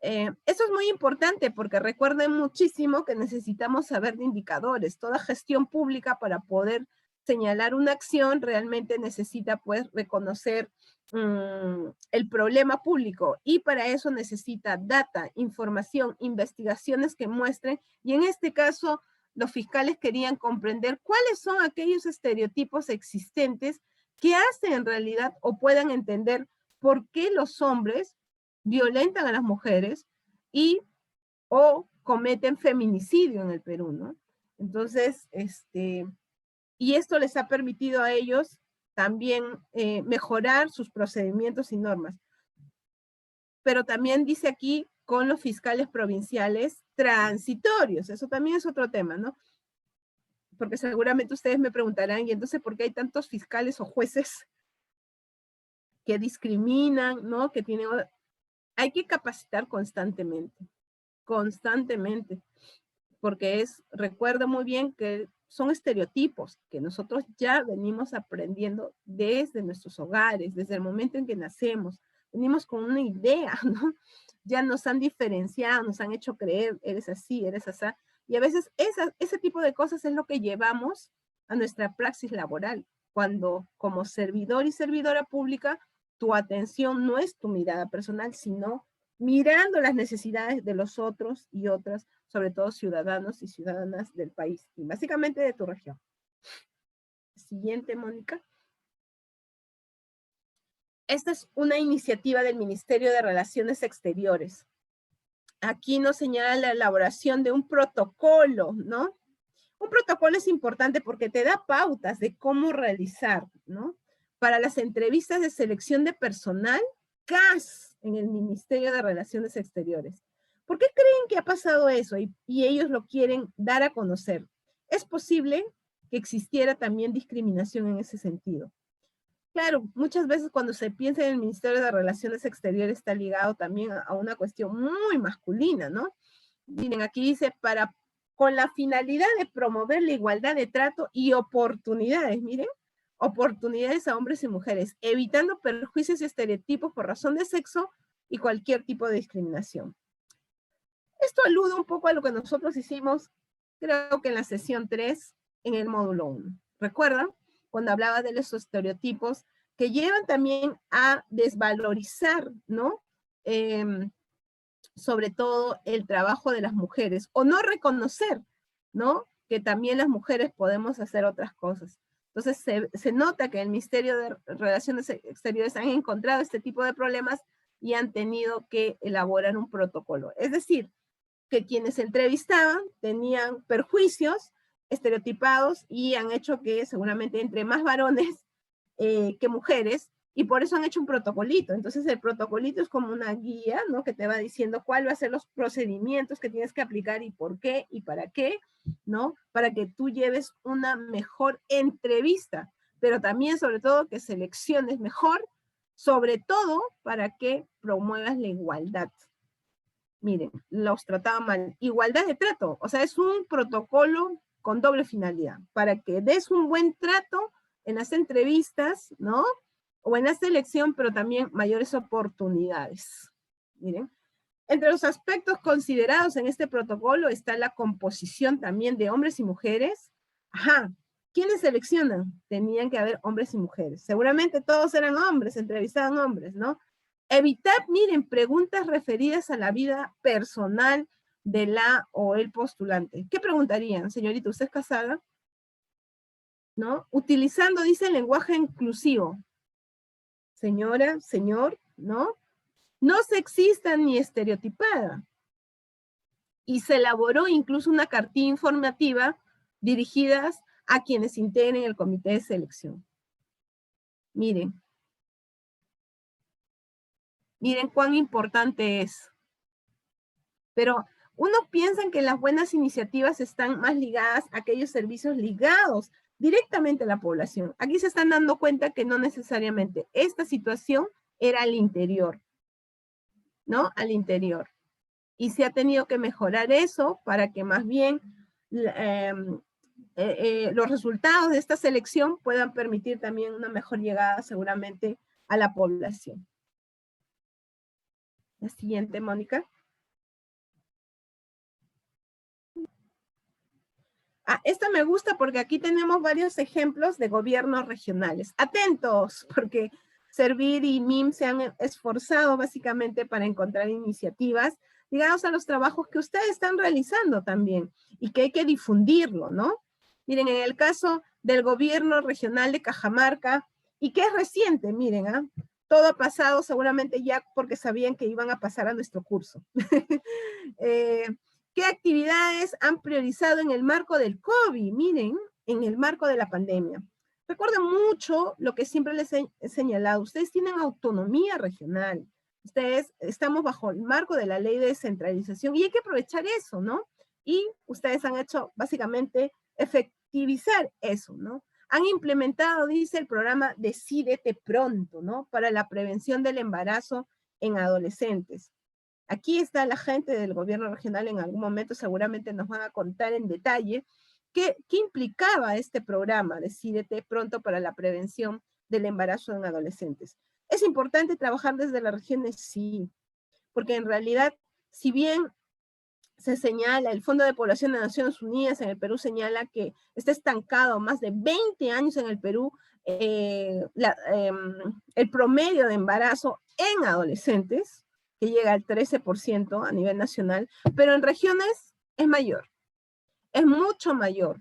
Eso es muy importante porque recuerden muchísimo que necesitamos saber de indicadores. Toda gestión pública para poder señalar una acción realmente necesita pues reconocer el problema público y para eso necesita data, información, investigaciones que muestren y en este caso los fiscales querían comprender cuáles son aquellos estereotipos existentes que hacen en realidad o puedan entender por qué los hombres violentan a las mujeres o cometen feminicidio en el Perú, ¿no? Entonces, y esto les ha permitido a ellos también mejorar sus procedimientos y normas. Pero también dice aquí con los fiscales provinciales transitorios, eso también es otro tema, ¿no? Porque seguramente ustedes me preguntarán, ¿y entonces por qué hay tantos fiscales o jueces que discriminan, ¿no? Que tienen... Hay que capacitar constantemente, porque recuerda muy bien que son estereotipos que nosotros ya venimos aprendiendo desde nuestros hogares, desde el momento en que nacemos, venimos con una idea, ¿no? Ya nos han diferenciado, nos han hecho creer, eres así, eres así, y a veces ese tipo de cosas es lo que llevamos a nuestra praxis laboral, cuando como servidor y servidora pública, tu atención no es tu mirada personal, sino mirando las necesidades de los otros y otras, sobre todo ciudadanos y ciudadanas del país, y básicamente de tu región. Siguiente, Mónica. Esta es una iniciativa del Ministerio de Relaciones Exteriores. Aquí nos señala la elaboración de un protocolo, ¿no? Un protocolo es importante porque te da pautas de cómo realizar, ¿no? Para las entrevistas de selección de personal, CAS, en el Ministerio de Relaciones Exteriores. ¿Por qué creen que ha pasado eso y ellos lo quieren dar a conocer? Es posible que existiera también discriminación en ese sentido. Claro, muchas veces cuando se piensa en el Ministerio de Relaciones Exteriores está ligado también a una cuestión muy masculina, ¿no? Miren, aquí dice, con la finalidad de promover la igualdad de trato y oportunidades, miren, oportunidades a hombres y mujeres, evitando perjuicios y estereotipos por razón de sexo y cualquier tipo de discriminación. Esto alude un poco a lo que nosotros hicimos, creo que en la sesión 3, en el módulo 1. ¿Recuerdan? Cuando hablaba de los estereotipos que llevan también a desvalorizar, ¿no? Sobre todo el trabajo de las mujeres, o no reconocer, ¿no? Que también las mujeres podemos hacer otras cosas. Entonces se nota que el Ministerio de Relaciones Exteriores han encontrado este tipo de problemas y han tenido que elaborar un protocolo. Es decir, que quienes entrevistaban tenían perjuicios estereotipados y han hecho que seguramente entre más varones que mujeres, y por eso han hecho un protocolito. Entonces el protocolito es como una guía, ¿no? Que te va diciendo cuál va a ser los procedimientos que tienes que aplicar y por qué y para qué, ¿no? Para que tú lleves una mejor entrevista, pero también sobre todo que selecciones mejor, sobre todo para que promuevas la igualdad. Miren, los trataban mal. Igualdad de trato, o sea, es un protocolo con doble finalidad, para que des un buen trato en las entrevistas, ¿no? O en la selección, pero también mayores oportunidades. Miren, entre los aspectos considerados en este protocolo está la composición también de hombres y mujeres. Ajá, ¿quiénes seleccionan? Tenían que haber hombres y mujeres. Seguramente todos eran hombres, entrevistaban hombres, ¿no? Evitar, miren, preguntas referidas a la vida personal de la o el postulante. ¿Qué preguntarían? Señorita, ¿usted es casada? ¿No? Utilizando, dice, el lenguaje inclusivo. Señora, señor, ¿no? No sexista ni estereotipada. Y se elaboró incluso una cartilla informativa dirigidas a quienes integren el comité de selección. Miren. Miren cuán importante es. Pero uno piensa que las buenas iniciativas están más ligadas a aquellos servicios ligados directamente a la población. Aquí se están dando cuenta que no necesariamente esta situación era al interior, ¿no? Al interior. Y se ha tenido que mejorar eso para que más bien los resultados de esta selección puedan permitir también una mejor llegada seguramente a la población. La siguiente, Mónica. Esta me gusta porque aquí tenemos varios ejemplos de gobiernos regionales. Atentos, porque Servir y MIM se han esforzado básicamente para encontrar iniciativas ligadas a los trabajos que ustedes están realizando también y que hay que difundirlo, ¿no? Miren, en el caso del gobierno regional de Cajamarca, y que es reciente, miren, todo ha pasado seguramente ya porque sabían que iban a pasar a nuestro curso. ¿Qué actividades han priorizado en el marco del COVID? Miren, en el marco de la pandemia. Recuerden mucho lo que siempre les he señalado. Ustedes tienen autonomía regional. Ustedes estamos bajo el marco de la ley de descentralización y hay que aprovechar eso, ¿no? Y ustedes han hecho básicamente efectivizar eso, ¿no? Han implementado, dice, el programa Decídete Pronto, ¿no? Para la prevención del embarazo en adolescentes. Aquí está la gente del gobierno regional, en algún momento seguramente nos van a contar en detalle qué implicaba este programa, Decídete Pronto para la prevención del embarazo en adolescentes. ¿Es importante trabajar desde las regiones? Sí, porque en realidad, si bien se señala, el Fondo de Población de Naciones Unidas en el Perú señala que está estancado más de 20 años en el Perú el promedio de embarazo en adolescentes, que llega al 13% a nivel nacional, pero en regiones es mayor, es mucho mayor.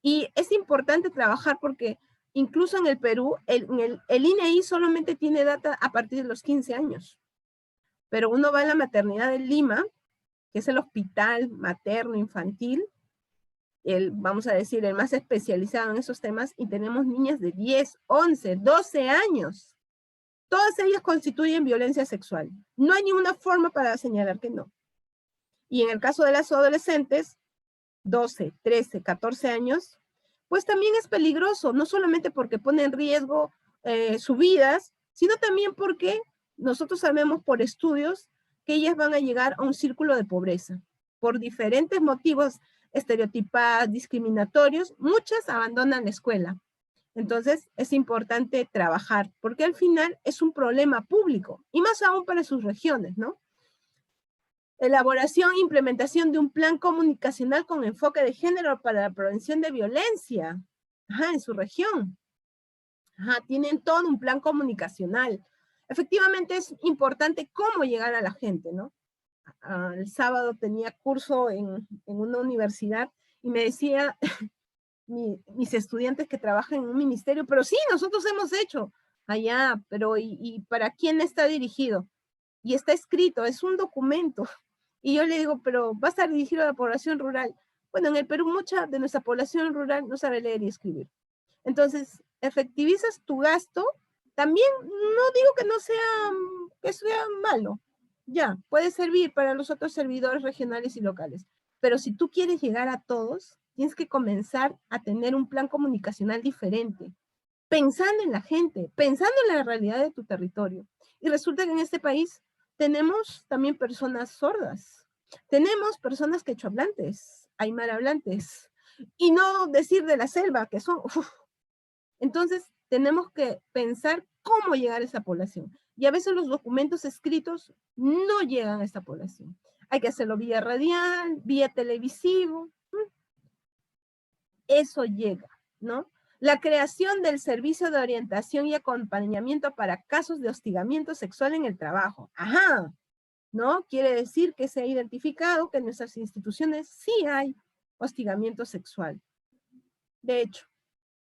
Y es importante trabajar porque incluso en el Perú, el INEI solamente tiene data a partir de los 15 años. Pero uno va a la maternidad de Lima, que es el hospital materno infantil, vamos a decir, el más especializado en esos temas, y tenemos niñas de 10, 11, 12 años. Todas ellas constituyen violencia sexual. No hay ninguna forma para señalar que no. Y en el caso de las adolescentes, 12, 13, 14 años, pues también es peligroso, no solamente porque pone en riesgo sus vidas, sino también porque nosotros sabemos por estudios que ellas van a llegar a un círculo de pobreza. Por diferentes motivos estereotipados, discriminatorios, muchas abandonan la escuela. Entonces es importante trabajar, porque al final es un problema público, y más aún para sus regiones, ¿no? Elaboración e implementación de un plan comunicacional con enfoque de género para la prevención de violencia. Ajá, en su región. Ajá, tienen todo un plan comunicacional. Efectivamente es importante cómo llegar a la gente, ¿no? El sábado tenía curso en una universidad y me decía mis estudiantes que trabajan en un ministerio, pero sí, nosotros hemos hecho allá, pero ¿y para quién está dirigido? Y está escrito, es un documento. Y yo le digo, pero va a estar dirigido a la población rural. Bueno, en el Perú mucha de nuestra población rural no sabe leer y escribir. Entonces, efectivizas tu gasto, también no digo que sea malo, ya, puede servir para los otros servidores regionales y locales, pero si tú quieres llegar a todos, tienes que comenzar a tener un plan comunicacional diferente, pensando en la gente, pensando en la realidad de tu territorio. Y resulta que en este país tenemos también personas sordas, tenemos personas quechohablantes, aymara hablantes, y no decir de la selva, que son... Entonces, tenemos que pensar cómo llegar a esa población. Y a veces los documentos escritos no llegan a esta población. Hay que hacerlo vía radial, vía televisivo. Eso llega, ¿no? La creación del servicio de orientación y acompañamiento para casos de hostigamiento sexual en el trabajo. Ajá, ¿no? Quiere decir que se ha identificado que en nuestras instituciones sí hay hostigamiento sexual. De hecho,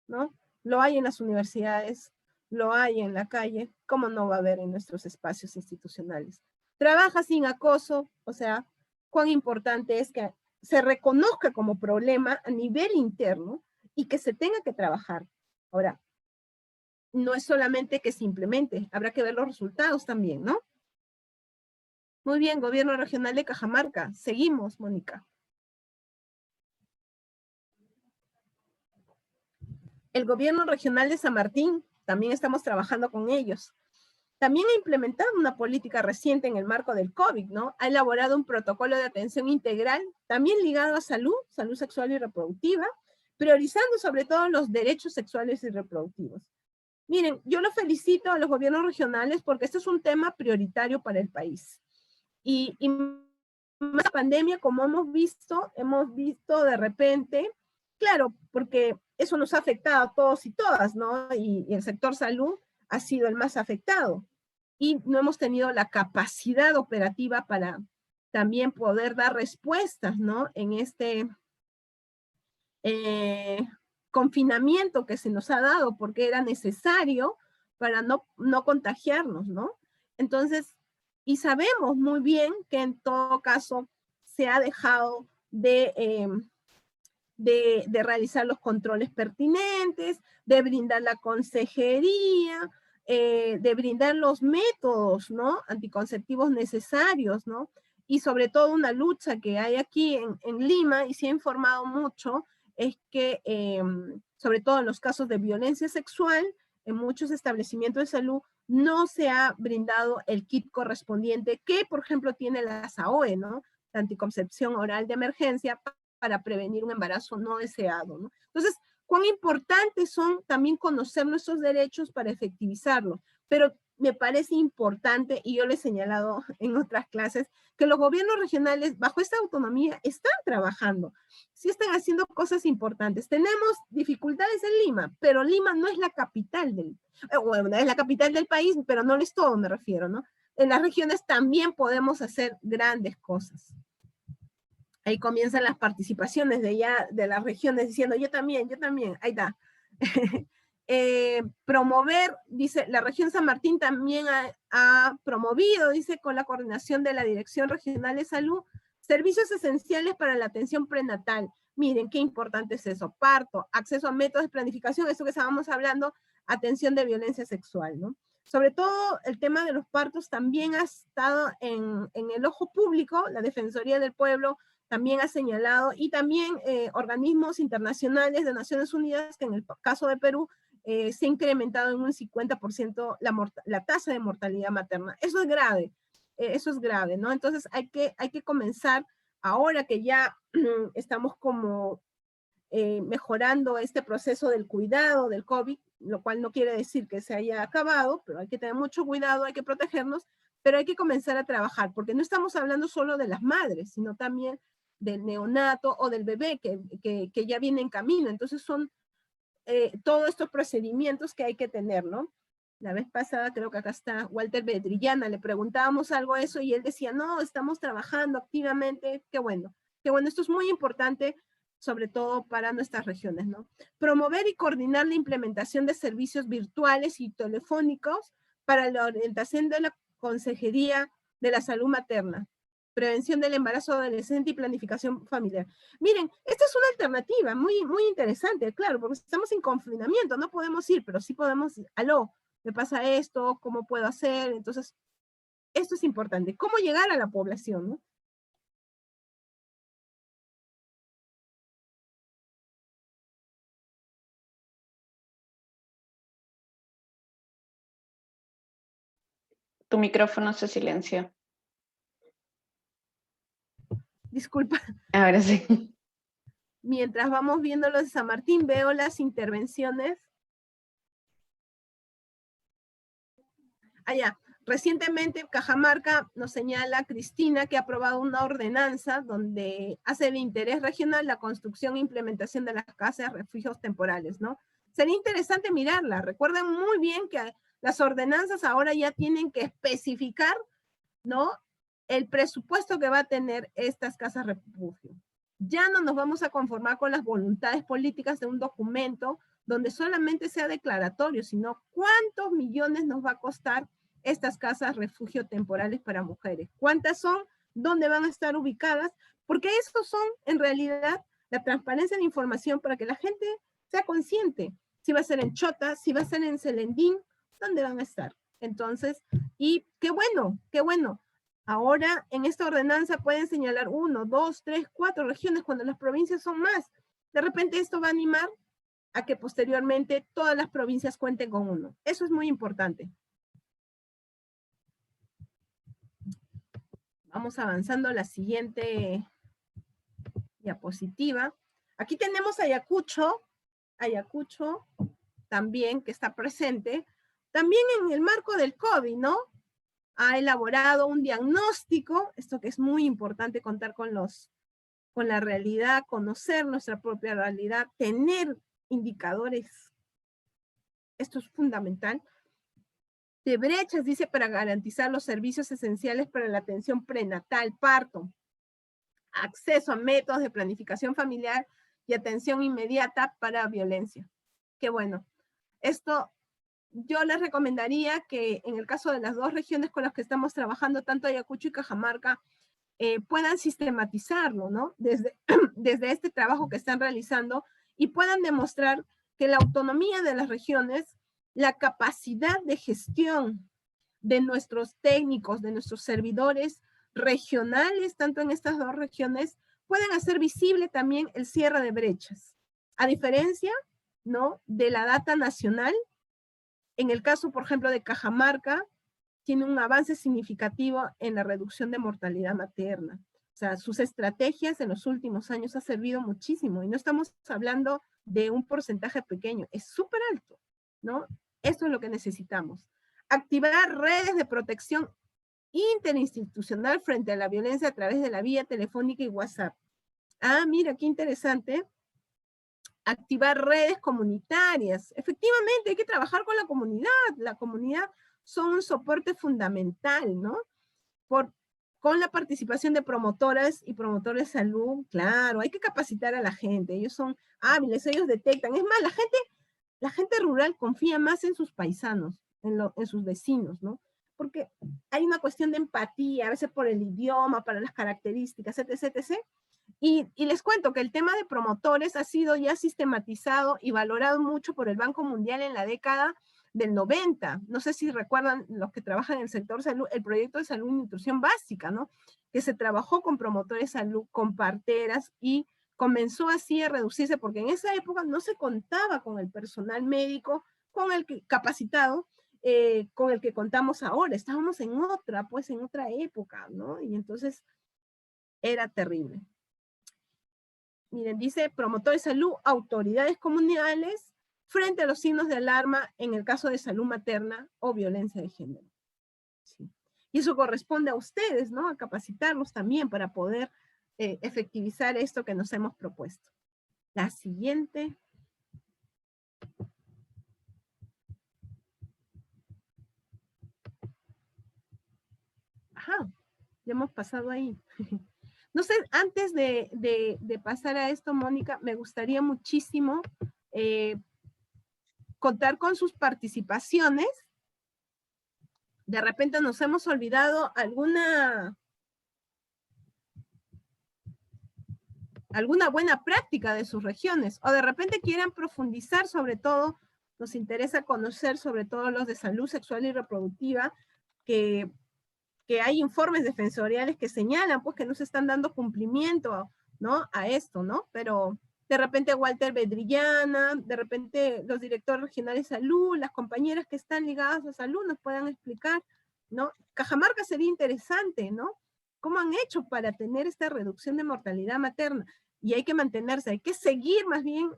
¿no? Lo hay en las universidades, lo hay en la calle, ¿cómo no va a haber en nuestros espacios institucionales? Trabaja sin acoso, o sea, cuán importante es que se reconozca como problema a nivel interno y que se tenga que trabajar. Ahora, no es solamente que se implemente, habrá que ver los resultados también, ¿no? Muy bien, Gobierno Regional de Cajamarca. Seguimos, Mónica. El Gobierno Regional de San Martín, también estamos trabajando con ellos. También ha implementado una política reciente en el marco del COVID, ¿no? Ha elaborado un protocolo de atención integral, también ligado a salud sexual y reproductiva, priorizando sobre todo los derechos sexuales y reproductivos. Miren, yo los felicito a los gobiernos regionales porque este es un tema prioritario para el país. Y más la pandemia, como hemos visto de repente, claro, porque eso nos ha afectado a todos y todas, ¿no? Y el sector salud ha sido el más afectado. Y no hemos tenido la capacidad operativa para también poder dar respuestas, ¿no? En este confinamiento que se nos ha dado, porque era necesario para no contagiarnos, ¿no? Entonces, y sabemos muy bien que en todo caso se ha dejado de realizar los controles pertinentes, de brindar la consejería, de brindar los métodos, ¿no? Anticonceptivos necesarios, ¿no? Y sobre todo una lucha que hay aquí en Lima, y se ha informado mucho, es que, sobre todo en los casos de violencia sexual, en muchos establecimientos de salud, no se ha brindado el kit correspondiente que, por ejemplo, tiene la SAOE, ¿no? La anticoncepción oral de emergencia para prevenir un embarazo no deseado, ¿no? Entonces, cuán importantes son también conocer nuestros derechos para efectivizarlos, pero me parece importante, y yo le he señalado en otras clases, que los gobiernos regionales, bajo esta autonomía, están trabajando, sí están haciendo cosas importantes. Tenemos dificultades en Lima, pero Lima no es la capital bueno, es la capital del país, pero no es todo, me refiero, ¿no? En las regiones también podemos hacer grandes cosas. Ahí comienzan las participaciones de las regiones diciendo, yo también, ahí está. Promover, dice, la región San Martín también ha promovido, dice, con la coordinación de la Dirección Regional de Salud, servicios esenciales para la atención prenatal. Miren, qué importante es eso, parto, acceso a métodos de planificación, eso que estábamos hablando, atención de violencia sexual, ¿no? Sobre todo el tema de los partos también ha estado en el ojo público. La Defensoría del Pueblo también ha señalado, y también organismos internacionales de Naciones Unidas, que en el caso de Perú se ha incrementado en un 50% la tasa de mortalidad materna. Eso es grave, ¿no? Entonces hay que comenzar, ahora que ya estamos como mejorando este proceso del cuidado del COVID, lo cual no quiere decir que se haya acabado, pero hay que tener mucho cuidado, hay que protegernos, pero hay que comenzar a trabajar, porque no estamos hablando solo de las madres, sino también del neonato o del bebé que ya viene en camino. Entonces son todos estos procedimientos que hay que tener, ¿no? La vez pasada creo que acá está Walter Bedrillana, le preguntábamos algo a eso y él decía, no, estamos trabajando activamente. Qué bueno, esto es muy importante, sobre todo para nuestras regiones, ¿no? Promover y coordinar la implementación de servicios virtuales y telefónicos para la orientación de la Consejería de la Salud Materna, prevención del embarazo adolescente y planificación familiar. Miren, esta es una alternativa muy, muy interesante, claro, porque estamos en confinamiento, no podemos ir, pero sí podemos, aló, me pasa esto, ¿cómo puedo hacer? Entonces, esto es importante. ¿Cómo llegar a la población, no? Tu micrófono se silenció. Disculpa. Ahora sí. Mientras vamos viendo los de San Martín, veo las intervenciones. Allá. Recientemente Cajamarca nos señala Cristina que ha aprobado una ordenanza donde hace de interés regional la construcción e implementación de las casas de refugios temporales, ¿no? Sería interesante mirarla. Recuerden muy bien que las ordenanzas ahora ya tienen que especificar, ¿no?, el presupuesto que va a tener estas casas refugio. Ya no nos vamos a conformar con las voluntades políticas de un documento donde solamente sea declaratorio, sino cuántos millones nos va a costar estas casas refugio temporales para mujeres. ¿Cuántas son? ¿Dónde van a estar ubicadas? Porque esos son, en realidad, la transparencia de información para que la gente sea consciente. Si va a ser en Chota, si va a ser en Selendín, ¿dónde van a estar? Entonces, y qué bueno, qué bueno. Ahora, en esta ordenanza pueden señalar 1, 2, 3, 4 regiones, cuando las provincias son más. De repente esto va a animar a que posteriormente todas las provincias cuenten con uno. Eso es muy importante. Vamos avanzando a la siguiente diapositiva. Aquí tenemos a Ayacucho también, que está presente, también en el marco del COVID, ¿no? Ha elaborado un diagnóstico, esto que es muy importante, contar con la realidad, conocer nuestra propia realidad, tener indicadores, esto es fundamental, de brechas, dice, para garantizar los servicios esenciales para la atención prenatal, parto, acceso a métodos de planificación familiar y atención inmediata para violencia. Qué bueno. Esto yo les recomendaría que en el caso de las dos regiones con las que estamos trabajando, tanto Ayacucho y Cajamarca, puedan sistematizarlo, ¿no? Desde este trabajo que están realizando y puedan demostrar que la autonomía de las regiones, la capacidad de gestión de nuestros técnicos, de nuestros servidores regionales, tanto en estas dos regiones, pueden hacer visible también el cierre de brechas. A diferencia, ¿no?, de la data nacional, en el caso, por ejemplo, de Cajamarca, tiene un avance significativo en la reducción de mortalidad materna. O sea, sus estrategias en los últimos años han servido muchísimo, y no estamos hablando de un porcentaje pequeño, es súper alto, ¿no? Esto es lo que necesitamos. Activar redes de protección interinstitucional frente a la violencia a través de la vía telefónica y WhatsApp. Ah, mira, qué interesante. Activar redes comunitarias. Efectivamente, hay que trabajar con la comunidad. La comunidad son un soporte fundamental, ¿no? Con la participación de promotoras y promotores de salud, claro, hay que capacitar a la gente. Ellos son hábiles, ellos detectan. Es más, la gente rural confía más en sus paisanos, en sus vecinos, ¿no? Porque hay una cuestión de empatía, a veces por el idioma, para las características, etc., etc. Y les cuento que el tema de promotores ha sido ya sistematizado y valorado mucho por el Banco Mundial en la década del 90. No sé si recuerdan los que trabajan en el sector salud, el proyecto de salud y nutrición básica, ¿no? Que se trabajó con promotores de salud, con parteras, y comenzó así a reducirse, porque en esa época no se contaba con el personal médico, con el que, capacitado, con el que contamos ahora. Estábamos en otra, pues en otra época, ¿no? Y entonces era terrible. Miren, dice promotores de salud, autoridades comunales, frente a los signos de alarma en el caso de salud materna o violencia de género. Sí. Y eso corresponde a ustedes, ¿no? A capacitarlos también para poder efectivizar esto que nos hemos propuesto. La siguiente. Ajá, ya hemos pasado ahí. No sé, antes de pasar a esto, Mónica, me gustaría muchísimo contar con sus participaciones. De repente nos hemos olvidado alguna buena práctica de sus regiones, o de repente quieran profundizar sobre todo, nos interesa conocer sobre todo los de salud sexual y reproductiva, que hay informes defensoriales que señalan pues que no se están dando cumplimiento, ¿no? A esto, ¿no? Pero de repente Walter Bedrillana, de repente los directores regionales de salud, las compañeras que están ligadas a salud nos puedan explicar, ¿no? Cajamarca sería interesante, ¿no? ¿Cómo han hecho para tener esta reducción de mortalidad materna? Y hay que mantenerse, hay que seguir más bien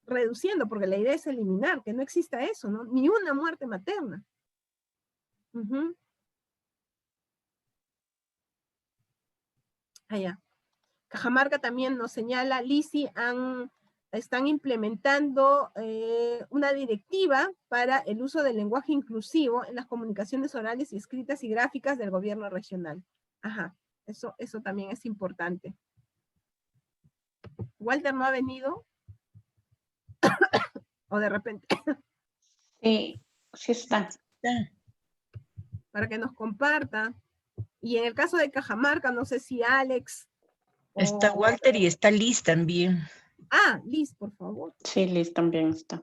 reduciendo, porque la idea es eliminar, que no exista eso, ¿no? Ni una muerte materna. Allá. Cajamarca también nos señala, Lisi, están implementando una directiva para el uso del lenguaje inclusivo en las comunicaciones orales y escritas y gráficas del gobierno regional. Ajá, eso también es importante. ¿Walter no ha venido? ¿O de repente? Sí, sí está. Para que nos comparta. Y en el caso de Cajamarca, no sé si Alex... Está Walter y está Liz también. Ah, Liz, por favor. Sí, Liz también está.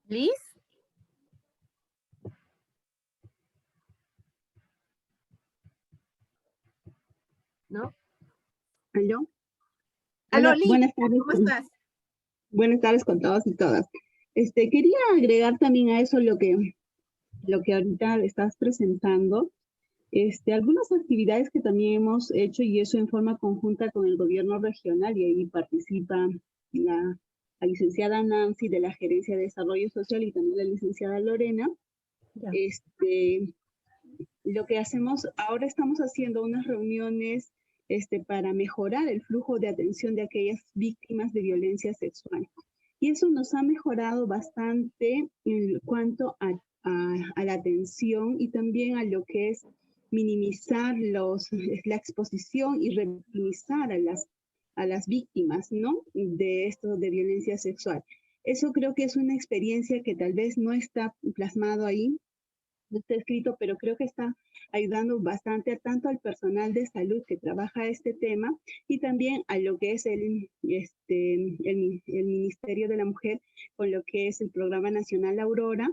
¿Liz? ¿No? ¿Aló? Aló, Liz, buenas tardes. ¿cómo estás? Buenas tardes con todos y todas. Quería agregar también a eso lo que ahorita estás presentando. Algunas actividades que también hemos hecho, y eso en forma conjunta con el gobierno regional, y ahí participa la licenciada Nancy de la Gerencia de Desarrollo Social y también la licenciada Lorena. Ya. Lo que hacemos, ahora estamos haciendo unas reuniones para mejorar el flujo de atención de aquellas víctimas de violencia sexual. Y eso nos ha mejorado bastante en cuanto a la atención y también a lo que es minimizar la exposición y revictimizar a las víctimas, ¿no? De esto de violencia sexual. Eso creo que es una experiencia que tal vez no está plasmado ahí, no está escrito, pero creo que está ayudando bastante tanto al personal de salud que trabaja este tema y también a lo que es el Ministerio de la Mujer, con lo que es el Programa Nacional Aurora,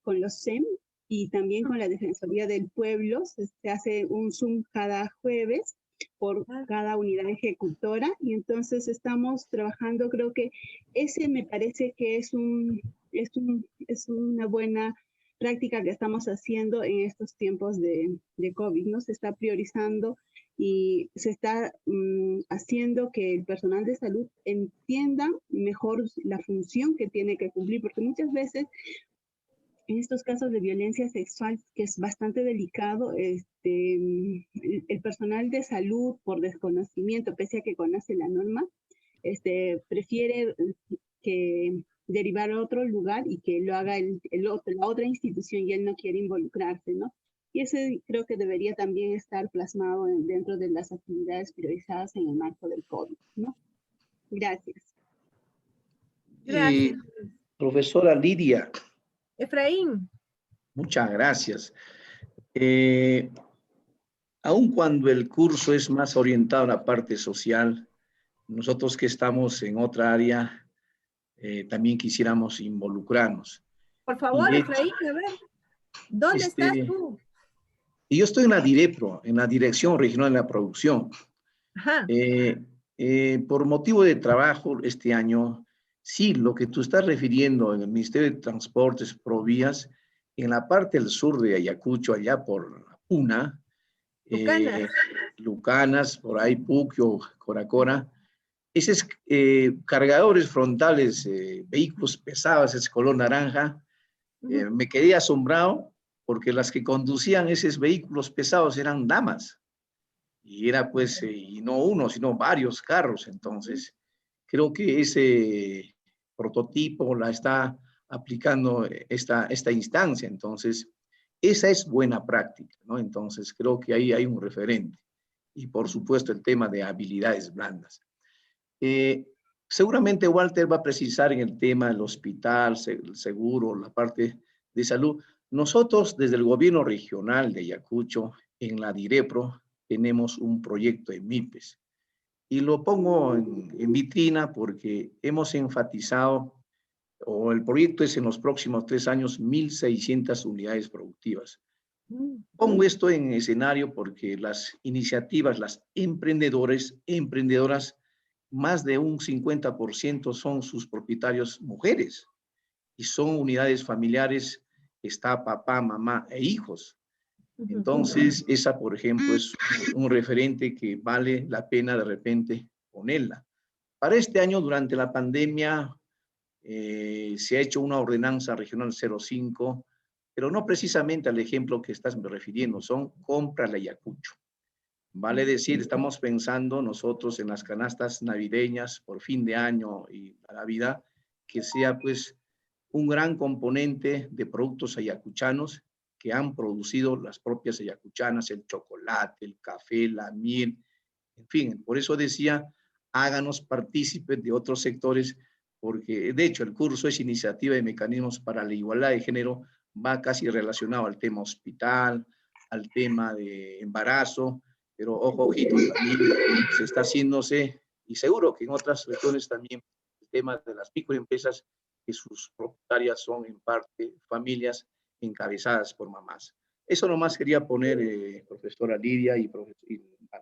con los SEM y también con la Defensoría del Pueblo. Se hace un Zoom cada jueves por cada unidad ejecutora, y entonces estamos trabajando. Creo que ese me parece que es una buena práctica que estamos haciendo en estos tiempos de COVID, ¿no? Se está priorizando y se está haciendo que el personal de salud entienda mejor la función que tiene que cumplir, porque muchas veces en estos casos de violencia sexual, que es bastante delicado, el personal de salud, por desconocimiento, pese a que conoce la norma, prefiere que derivar a otro lugar y que lo haga la otra institución y él no quiere involucrarse, ¿no? Y eso creo que debería también estar plasmado dentro de las actividades priorizadas en el marco del código, ¿no? Gracias. Gracias. Profesora Lidia, Efraín. muchas gracias. Aun cuando el curso es más orientado a la parte social, nosotros que estamos en otra área, también quisiéramos involucrarnos. Por favor, Y de Efraín, a ver, ¿dónde estás tú? Y yo estoy en la DIREPRO, en la Dirección Regional de la Producción. Ajá. Por motivo de trabajo este año, sí, lo que tú estás refiriendo en el Ministerio de Transportes, Provías, en la parte del sur de Ayacucho, allá por Puna, Lucanas. Lucanas, por ahí Puquio, Coracora, esos cargadores frontales, vehículos pesados, ese color naranja, me quedé asombrado porque las que conducían esos vehículos pesados eran damas. Y era pues, y no uno, sino varios carros. Entonces, creo que ese prototipo la está aplicando esta instancia. Entonces, esa es buena práctica, ¿no? Entonces, creo que ahí hay un referente. Y por supuesto, el tema de habilidades blandas. Seguramente Walter va a precisar en el tema del hospital, el seguro, la parte de salud. Nosotros, desde el gobierno regional de Ayacucho, en la DIREPRO, tenemos un proyecto de MIPES. Y lo pongo en vitrina porque hemos enfatizado, o el proyecto es en los próximos 3 años, 1.600 unidades productivas. Pongo esto en escenario porque las iniciativas, las emprendedoras, más de un 50% son sus propietarios mujeres y son unidades familiares, está papá, mamá e hijos. Entonces, esa, por ejemplo, es un referente que vale la pena de repente ponerla. Para este año, durante la pandemia, se ha hecho una ordenanza regional 05, pero no precisamente al ejemplo que estás refiriendo, son compras de Ayacucho. Vale decir, estamos pensando nosotros en las canastas navideñas por fin de año y para Navidad, que sea pues un gran componente de productos ayacuchanos que han producido las propias ayacuchanas, el chocolate, el café, la miel, en fin. Por eso decía, háganos partícipes de otros sectores, porque de hecho el curso es iniciativa de mecanismos para la igualdad de género, va casi relacionado al tema hospital, al tema de embarazo, pero ojo, ojito, también se está haciéndose, y seguro que en otras regiones también, el tema de las microempresas, que sus propietarias son en parte familias encabezadas por mamás. Eso nomás quería poner, profesora Lidia y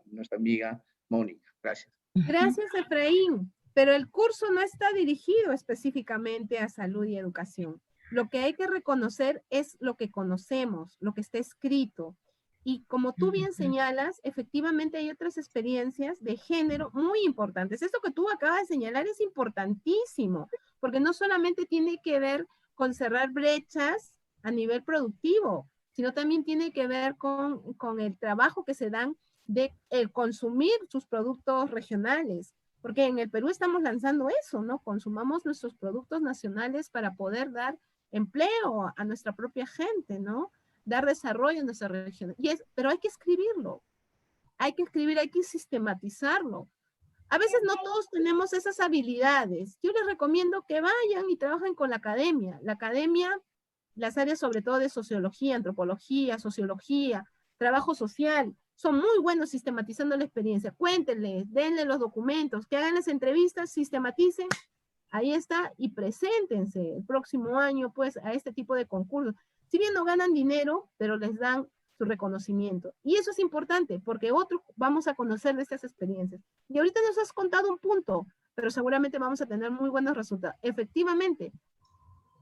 nuestra amiga Mónica. Gracias. Gracias, Efraín. Pero el curso no está dirigido específicamente a salud y educación. Lo que hay que reconocer es lo que conocemos, lo que está escrito. Y como tú bien señalas, efectivamente hay otras experiencias de género muy importantes. Esto que tú acabas de señalar es importantísimo, porque no solamente tiene que ver con cerrar brechas a nivel productivo, sino también tiene que ver con el trabajo que se dan de consumir sus productos regionales. Porque en el Perú estamos lanzando eso, ¿no? Consumamos nuestros productos nacionales para poder dar empleo a nuestra propia gente, ¿no? Dar desarrollo en nuestra región. Pero hay que escribirlo, hay que sistematizarlo. A veces no todos tenemos esas habilidades. Yo les recomiendo que vayan y trabajen con la academia. La academia, las áreas sobre todo de sociología, antropología, sociología, trabajo social, son muy buenos sistematizando la experiencia. Cuéntenles, denle los documentos, que hagan las entrevistas, sistematicen. Ahí está, y preséntense el próximo año, pues, a este tipo de concursos. Si bien no ganan dinero, pero les dan su reconocimiento. Y eso es importante, porque otros vamos a conocer de estas experiencias. Y ahorita nos has contado un punto, pero seguramente vamos a tener muy buenos resultados. Efectivamente,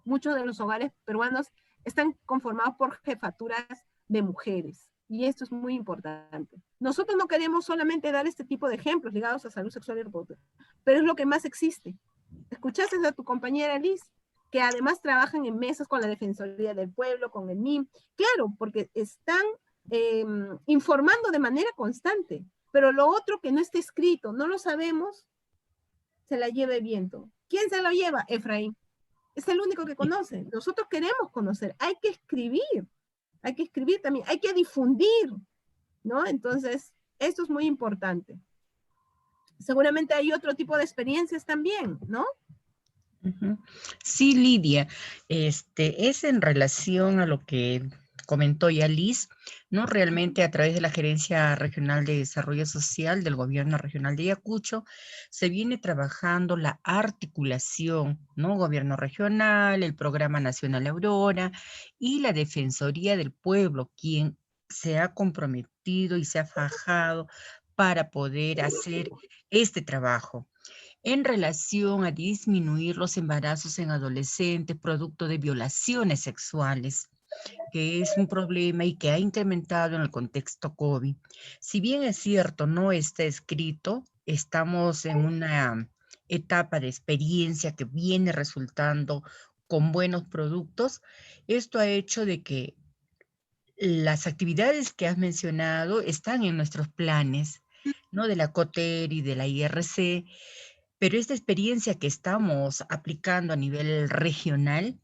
muchos de los hogares peruanos están conformados por jefaturas de mujeres. Y esto es muy importante. Nosotros no queremos solamente dar este tipo de ejemplos ligados a salud sexual y reproductiva, pero es lo que más existe. ¿Escuchaste a tu compañera Liz? Que además trabajan en mesas con la Defensoría del Pueblo, con el MIM. Claro, porque están informando de manera constante, pero lo otro que no está escrito, no lo sabemos, se la lleva el viento. ¿Quién se lo lleva? Efraín. Es el único que conoce. Nosotros queremos conocer. Hay que escribir también, hay que difundir, ¿no? Entonces, esto es muy importante. Seguramente hay otro tipo de experiencias también, ¿no? Sí, Lidia, es en relación a lo que comentó ya Liz, ¿no? Realmente a través de la Gerencia Regional de Desarrollo Social del Gobierno Regional de Ayacucho, se viene trabajando la articulación, ¿no? Gobierno regional, el Programa Nacional Aurora y la Defensoría del Pueblo, quien se ha comprometido y se ha fajado para poder hacer este trabajo en relación a disminuir los embarazos en adolescentes producto de violaciones sexuales, que es un problema y que ha incrementado en el contexto COVID. Si bien es cierto, no está escrito, estamos en una etapa de experiencia que viene resultando con buenos productos. Esto ha hecho de que las actividades que has mencionado están en nuestros planes, ¿no? De la COTER y de la IRC, pero esta experiencia que estamos aplicando a nivel regional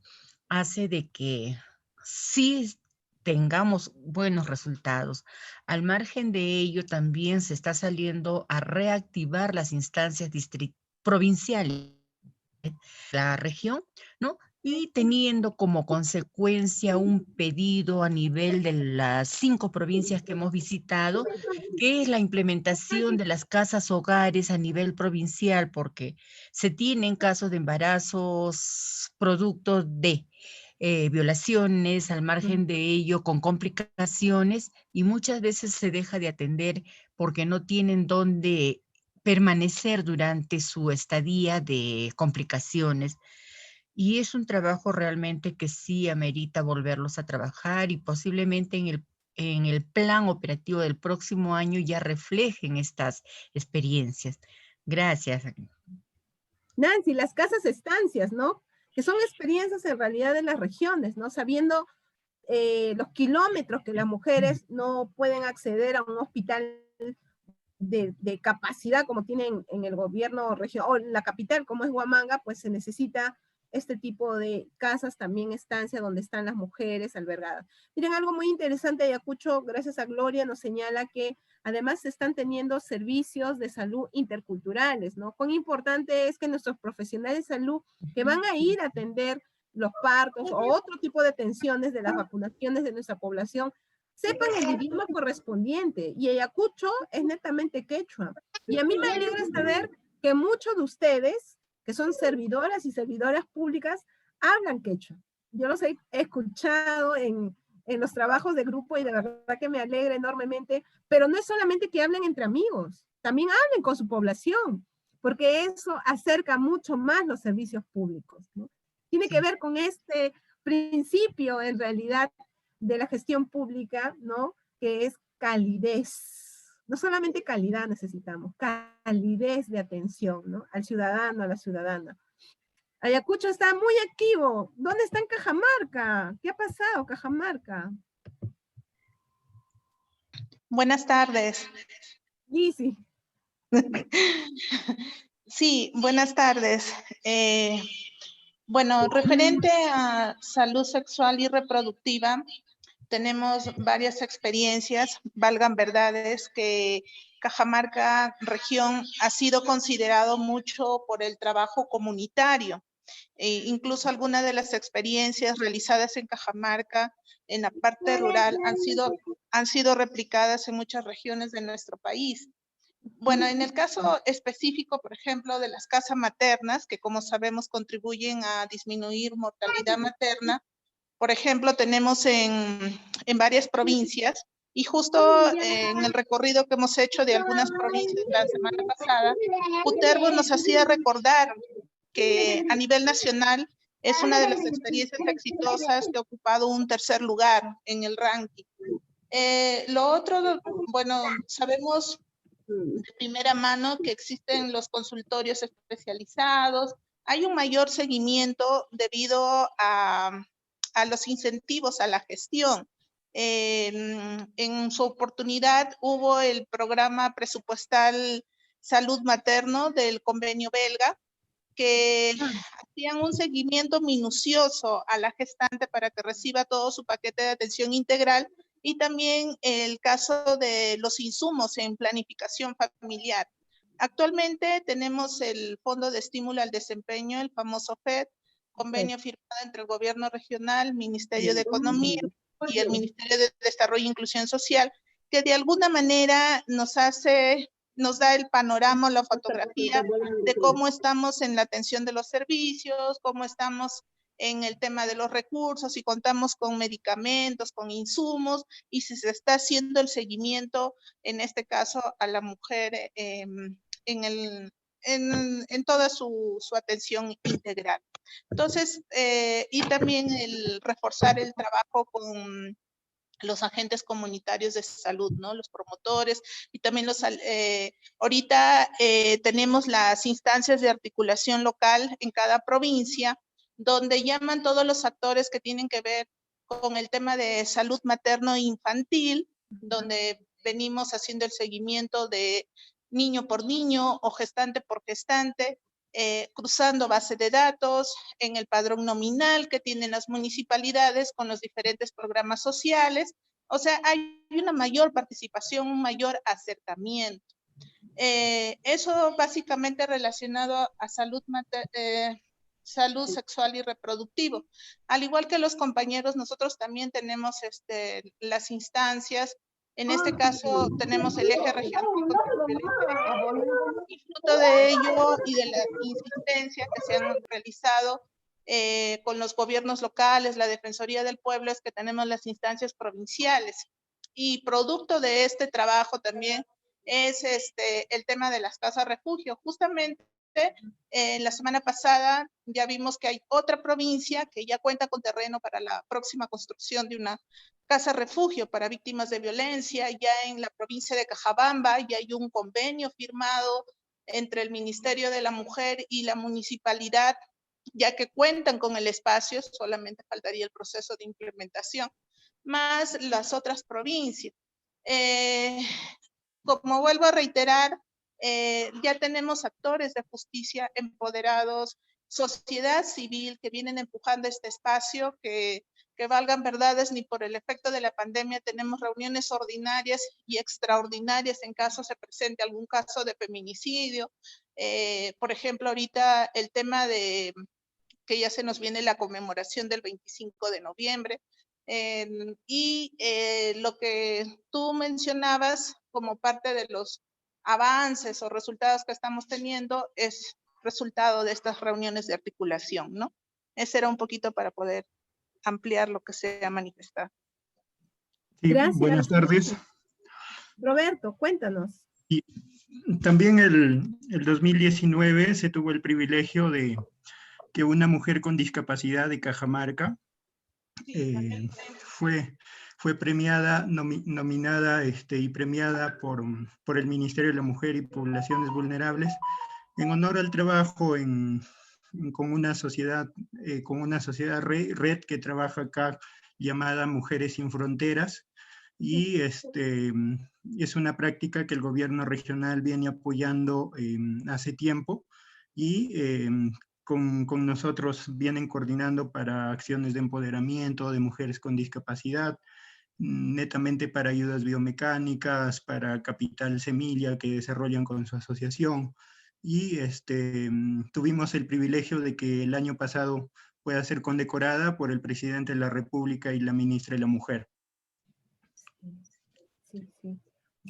hace de que sí tengamos buenos resultados. Al margen de ello, también se está saliendo a reactivar las instancias provinciales de la región, ¿no? Y teniendo como consecuencia un pedido a nivel de las 5 provincias que hemos visitado, que es la implementación de las casas hogares a nivel provincial, porque se tienen casos de embarazos producto de violaciones, al margen de ello, con complicaciones, y muchas veces se deja de atender porque no tienen dónde permanecer durante su estadía de complicaciones. Y es un trabajo realmente que sí amerita volverlos a trabajar y posiblemente en el plan operativo del próximo año ya reflejen estas experiencias. Gracias. Nancy, las casas estancias, ¿no? Que son experiencias en realidad de las regiones, ¿no? Sabiendo los kilómetros que las mujeres no pueden acceder a un hospital de capacidad como tienen en el gobierno regional, o en la capital como es Huamanga, pues se necesita este tipo de casas, también estancia donde están las mujeres albergadas. Miren, algo muy interesante, Ayacucho, gracias a Gloria, nos señala que además se están teniendo servicios de salud interculturales, ¿no? Cuán importante es que nuestros profesionales de salud que van a ir a atender los partos o otro tipo de atenciones de las vacunaciones de nuestra población sepan el idioma correspondiente. Y Ayacucho es netamente quechua. Y a mí me alegra saber que muchos de ustedes, que son servidoras y servidoras públicas, hablan quechua. Yo los he escuchado en los trabajos de grupo y de verdad que me alegra enormemente, pero no es solamente que hablen entre amigos, también hablen con su población, porque eso acerca mucho más los servicios públicos, ¿no? Tiene que ver con este principio, en realidad, de la gestión pública, ¿no? Que es calidez. No solamente calidad necesitamos, calidez de atención, ¿no? Al ciudadano, a la ciudadana. Ayacucho está muy activo. ¿Dónde está en Cajamarca? ¿Qué ha pasado, Cajamarca? Buenas tardes. Lizzy. Sí, buenas tardes. Bueno, referente a salud sexual y reproductiva, tenemos varias experiencias, valgan verdades, que Cajamarca región ha sido considerado mucho por el trabajo comunitario. Incluso algunas de las experiencias realizadas en Cajamarca, en la parte rural, han sido replicadas en muchas regiones de nuestro país. Bueno, en el caso específico, por ejemplo, de las casas maternas, que como sabemos contribuyen a disminuir mortalidad materna, por ejemplo, tenemos en varias provincias, y justo en el recorrido que hemos hecho de algunas provincias la semana pasada, Uterbo nos hacía recordar que a nivel nacional es una de las experiencias exitosas que ha ocupado un tercer lugar en el ranking. Lo otro, bueno, sabemos de primera mano que existen los consultorios especializados, hay un mayor seguimiento debido a los incentivos a la gestión. En su oportunidad hubo el programa presupuestal Salud Materno del convenio belga, que hacían un seguimiento minucioso a la gestante para que reciba todo su paquete de atención integral, y también el caso de los insumos en planificación familiar. Actualmente tenemos el Fondo de Estímulo al Desempeño, el famoso FED, convenio firmado entre el Gobierno Regional, Ministerio de Economía y el Ministerio de Desarrollo e Inclusión Social, que de alguna manera nos da el panorama, la fotografía de cómo estamos en la atención de los servicios, cómo estamos en el tema de los recursos, si contamos con medicamentos, con insumos, y si se está haciendo el seguimiento, en este caso, a la mujer en toda su atención integral. Entonces, y también el reforzar el trabajo con los agentes comunitarios de salud, ¿no? Los promotores, y también ahorita tenemos las instancias de articulación local en cada provincia, donde llaman todos los actores que tienen que ver con el tema de salud materno-infantil, donde venimos haciendo el seguimiento de niño por niño o gestante por gestante, cruzando base de datos en el padrón nominal que tienen las municipalidades con los diferentes programas sociales. O sea, hay una mayor participación, un mayor acercamiento. Eso básicamente relacionado a salud sexual y reproductivo. Al igual que los compañeros, nosotros también tenemos las instancias. En este caso tenemos el eje regional contra la violencia de género, y fruto de ello y de la insistencia que se han realizado con los gobiernos locales, la Defensoría del Pueblo, es que tenemos las instancias provinciales. Y producto de este trabajo también es el tema de las casas refugio. Justamente la semana pasada ya vimos que hay otra provincia que ya cuenta con terreno para la próxima construcción de una casa refugio para víctimas de violencia. Ya en la provincia de Cajabamba ya hay un convenio firmado entre el Ministerio de la Mujer y la municipalidad, ya que cuentan con el espacio, solamente faltaría el proceso de implementación, más las otras provincias. Como vuelvo a reiterar, ya tenemos actores de justicia empoderados, sociedad civil que vienen empujando este espacio, que valgan verdades, ni por el efecto de la pandemia tenemos reuniones ordinarias y extraordinarias en caso se presente algún caso de feminicidio. Por ejemplo, ahorita el tema de que ya se nos viene la conmemoración del 25 de noviembre. Y lo que tú mencionabas como parte de los avances o resultados que estamos teniendo es resultado de estas reuniones de articulación, ¿no? Ese era un poquito para poder ampliar lo que se ha manifestado. Sí, Gracias. buenas tardes. Roberto, cuéntanos. Y también el 2019 se tuvo el privilegio de que una mujer con discapacidad de Cajamarca fue premiada, nominada y premiada por el Ministerio de la Mujer y Poblaciones Vulnerables en honor al trabajo con una sociedad red que trabaja acá llamada Mujeres Sin Fronteras, y es una práctica que el gobierno regional viene apoyando hace tiempo, y con nosotros vienen coordinando para acciones de empoderamiento de mujeres con discapacidad, netamente para ayudas biomecánicas, para capital semilla que desarrollan con su asociación. Y tuvimos el privilegio de que el año pasado pueda ser condecorada por el presidente de la República y la ministra de la Mujer.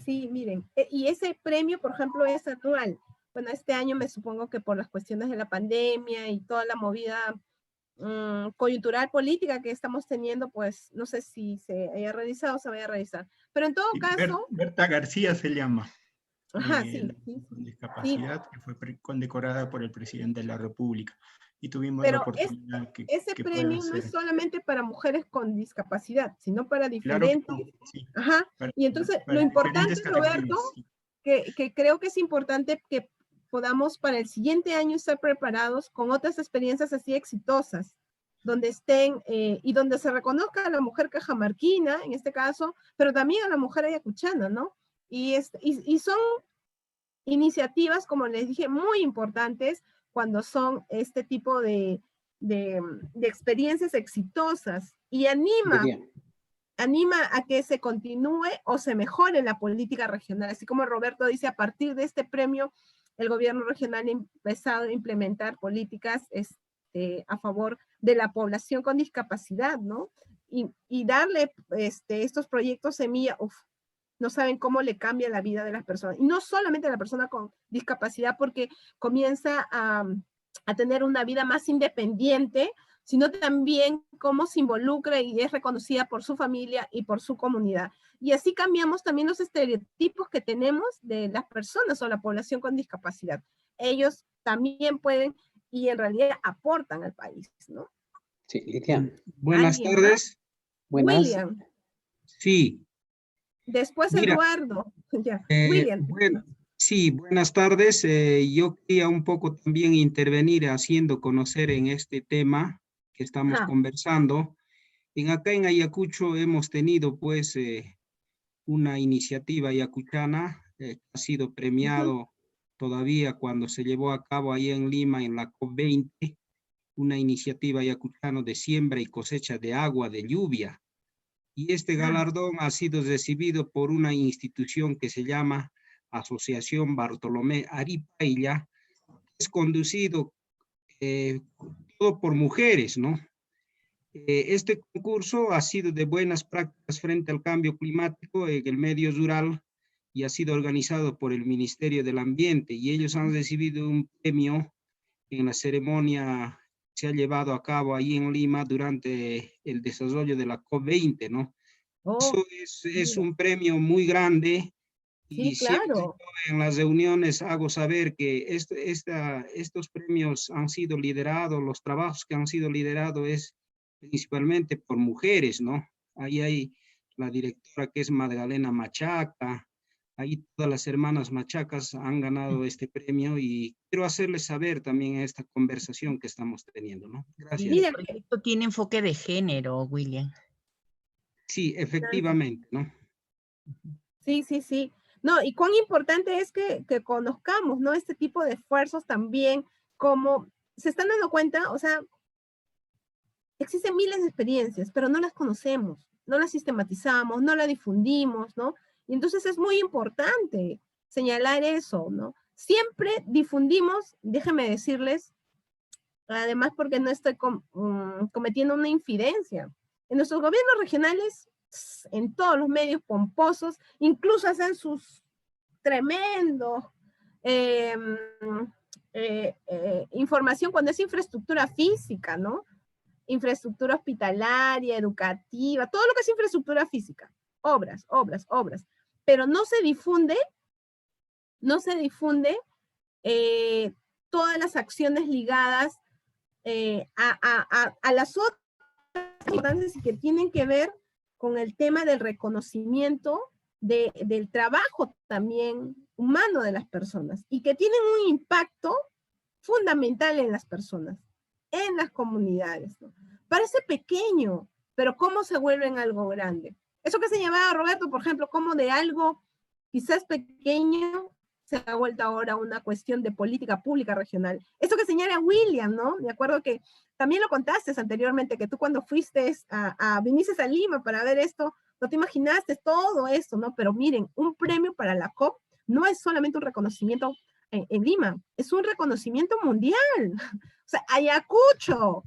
Sí, miren, y ese premio, por ejemplo, es anual. Bueno, este año me supongo que por las cuestiones de la pandemia y toda la movida coyuntural política que estamos teniendo, pues no sé si se haya realizado o se vaya a realizar. Pero en todo caso... Berta García se llama. Ajá, Con discapacidad, que fue condecorada por el presidente de la República. Y tuvimos pero la oportunidad ese premio no es solamente para mujeres con discapacidad, sino para diferentes... Claro que no, sí. Ajá, y entonces lo importante, Roberto, que creo que es importante que podamos para el siguiente año estar preparados con otras experiencias así exitosas, donde estén y donde se reconozca a la mujer cajamarquina, en este caso, pero también a la mujer ayacuchana, ¿no? Y son iniciativas, como les dije, muy importantes, cuando son este tipo de experiencias exitosas, y anima a que se continúe o se mejore la política regional. Así como Roberto dice, a partir de este premio, el gobierno regional ha empezado a implementar políticas a favor de la población con discapacidad, ¿no? Y darle estos proyectos semilla, no saben cómo le cambia la vida de las personas. Y no solamente a la persona con discapacidad, porque comienza a tener una vida más independiente, sino también cómo se involucra y es reconocida por su familia y por su comunidad. Y así cambiamos también los estereotipos que tenemos de las personas o la población con discapacidad. Ellos también pueden y en realidad aportan al país, ¿no? Sí, Lidia. Buenas tardes. Buenas. William. Sí. Después mira, Eduardo. Ya. William. Sí, buenas tardes. Yo quería un poco también intervenir haciendo conocer en este tema que estamos conversando. Acá en Ayacucho hemos tenido pues una iniciativa ayacuchana que ha sido premiado todavía cuando se llevó a cabo ahí en Lima en la COP20, una iniciativa ayacuchana de siembra y cosecha de agua, de lluvia. Y este galardón ha sido recibido por una institución que se llama Asociación Bartolomé Aripailla, es conducido todo por mujeres, ¿no? Este concurso ha sido de buenas prácticas frente al cambio climático en el medio rural y ha sido organizado por el Ministerio del Ambiente, y ellos han recibido un premio en la ceremonia que se ha llevado a cabo ahí en Lima durante el desarrollo de la COP20, ¿no? Eso es un premio muy grande. Y sí, claro. Siempre en las reuniones hago saber que estos premios han sido liderados, los trabajos que han sido liderados es principalmente por mujeres, ¿no? Ahí hay la directora que es Magdalena Machaca, ahí todas las hermanas Machacas han ganado este premio, y quiero hacerles saber también esta conversación que estamos teniendo, ¿no? Gracias. Y el proyecto tiene enfoque de género, William. Sí, efectivamente, ¿no? Sí, sí, sí. No, y cuán importante es que conozcamos, ¿no? Este tipo de esfuerzos también, como se están dando cuenta, o sea, existen miles de experiencias, pero no las conocemos, no las sistematizamos, no las difundimos, ¿no? Y entonces es muy importante señalar eso, ¿no? Siempre difundimos, déjenme decirles, además porque no estoy cometiendo una infidencia. En nuestros gobiernos regionales, en todos los medios pomposos, incluso hacen sus tremendos información cuando es infraestructura física, ¿no? Infraestructura hospitalaria, educativa, todo lo que es infraestructura física, obras, pero no se difunde todas las acciones ligadas a las otras importantes que tienen que ver con el tema del reconocimiento del trabajo también humano de las personas, y que tienen un impacto fundamental en las personas, en las comunidades, ¿no? Parece pequeño, pero ¿cómo se vuelve en algo grande? Eso que señalaba Roberto, por ejemplo, cómo de algo quizás pequeño se ha vuelto ahora una cuestión de política pública regional. Eso que señala William, ¿no? Me acuerdo que también lo contaste anteriormente, que tú cuando viniste a Lima para ver esto, no te imaginaste todo esto, ¿no? Pero miren, un premio para la COP no es solamente un reconocimiento en Lima, es un reconocimiento mundial. O sea, Ayacucho.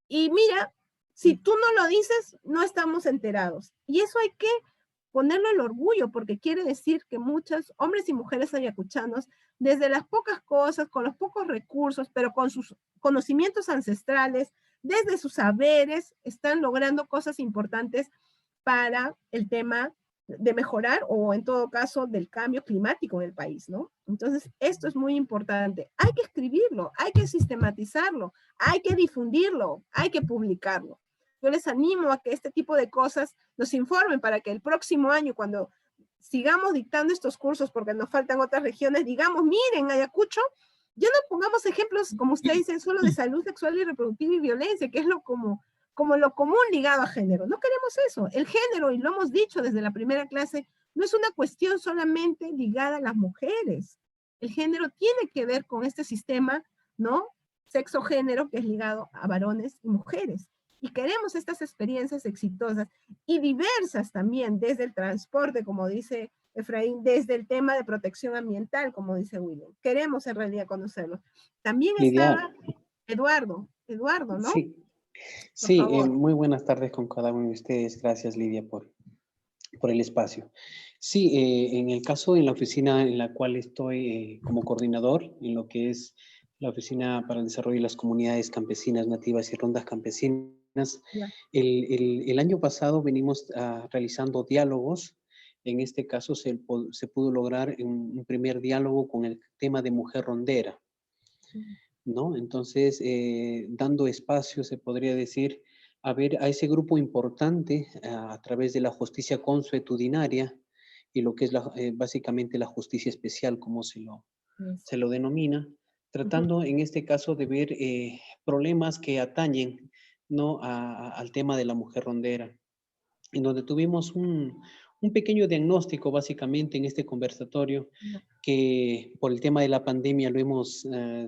Y mira, si tú no lo dices, no estamos enterados. Y eso hay que ponerlo al orgullo, porque quiere decir que muchos hombres y mujeres ayacuchanos, desde las pocas cosas, con los pocos recursos, pero con sus conocimientos ancestrales, desde sus saberes, están logrando cosas importantes para el tema de mejorar, o en todo caso, del cambio climático en el país, ¿no? Entonces, esto es muy importante. Hay que escribirlo, hay que sistematizarlo, hay que difundirlo, hay que publicarlo. Yo les animo a que este tipo de cosas nos informen para que el próximo año, cuando sigamos dictando estos cursos, porque nos faltan otras regiones, digamos, miren, Ayacucho, ya no pongamos ejemplos, como ustedes dicen, solo de salud sexual y reproductiva y violencia, que es como lo común ligado a género. No queremos eso. El género, y lo hemos dicho desde la primera clase, no es una cuestión solamente ligada a las mujeres. El género tiene que ver con este sistema ¿no? Sexo-género, que es ligado a varones y mujeres. Y queremos estas experiencias exitosas y diversas también, desde el transporte, como dice Efraín, desde el tema de protección ambiental, como dice William. Queremos en realidad conocerlos. También Lidia. estaba Eduardo, ¿no? Sí, muy buenas tardes con cada uno de ustedes. Gracias, Lidia, por el espacio. Sí, en el caso, en la oficina en la cual estoy como coordinador, en lo que es la Oficina para el Desarrollo de las Comunidades Campesinas, Nativas y Rondas Campesinas, el año pasado venimos realizando diálogos. En este caso se pudo lograr un primer diálogo con el tema de mujer rondera, ¿no? Entonces, dando espacio, se podría decir, a ver a ese grupo importante a través de la justicia consuetudinaria y lo que es básicamente la justicia especial, como se lo denomina, tratando en este caso de ver problemas que atañen, ¿no? al tema de la mujer rondera, en donde tuvimos un pequeño diagnóstico básicamente en este conversatorio que por el tema de la pandemia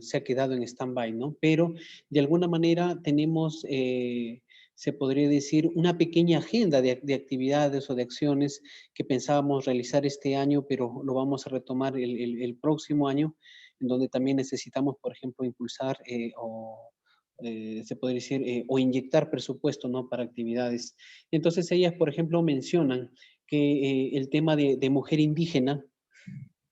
se ha quedado en stand-by, ¿no? Pero de alguna manera tenemos, se podría decir, una pequeña agenda de actividades o de acciones que pensábamos realizar este año, pero lo vamos a retomar el próximo año, en donde también necesitamos, por ejemplo, impulsar se podría decir, o inyectar presupuesto, ¿no? Para actividades. Entonces ellas, por ejemplo, mencionan que el tema de mujer indígena,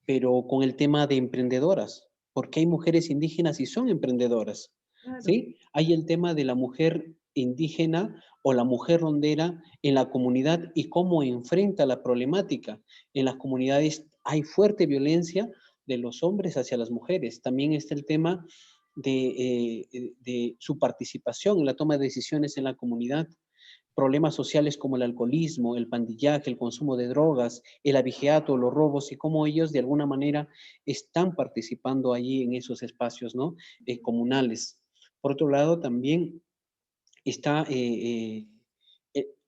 pero con el tema de emprendedoras, porque hay mujeres indígenas y son emprendedoras, ¿sí? Hay el tema de la mujer indígena o la mujer rondera en la comunidad y cómo enfrenta la problemática. En las comunidades hay fuerte violencia de los hombres hacia las mujeres. También está el tema de su participación en la toma de decisiones en la comunidad. Problemas sociales como el alcoholismo, el pandillaje, el consumo de drogas, el abigeato, los robos y cómo ellos de alguna manera están participando allí en esos espacios, ¿no? Comunales. Por otro lado, también está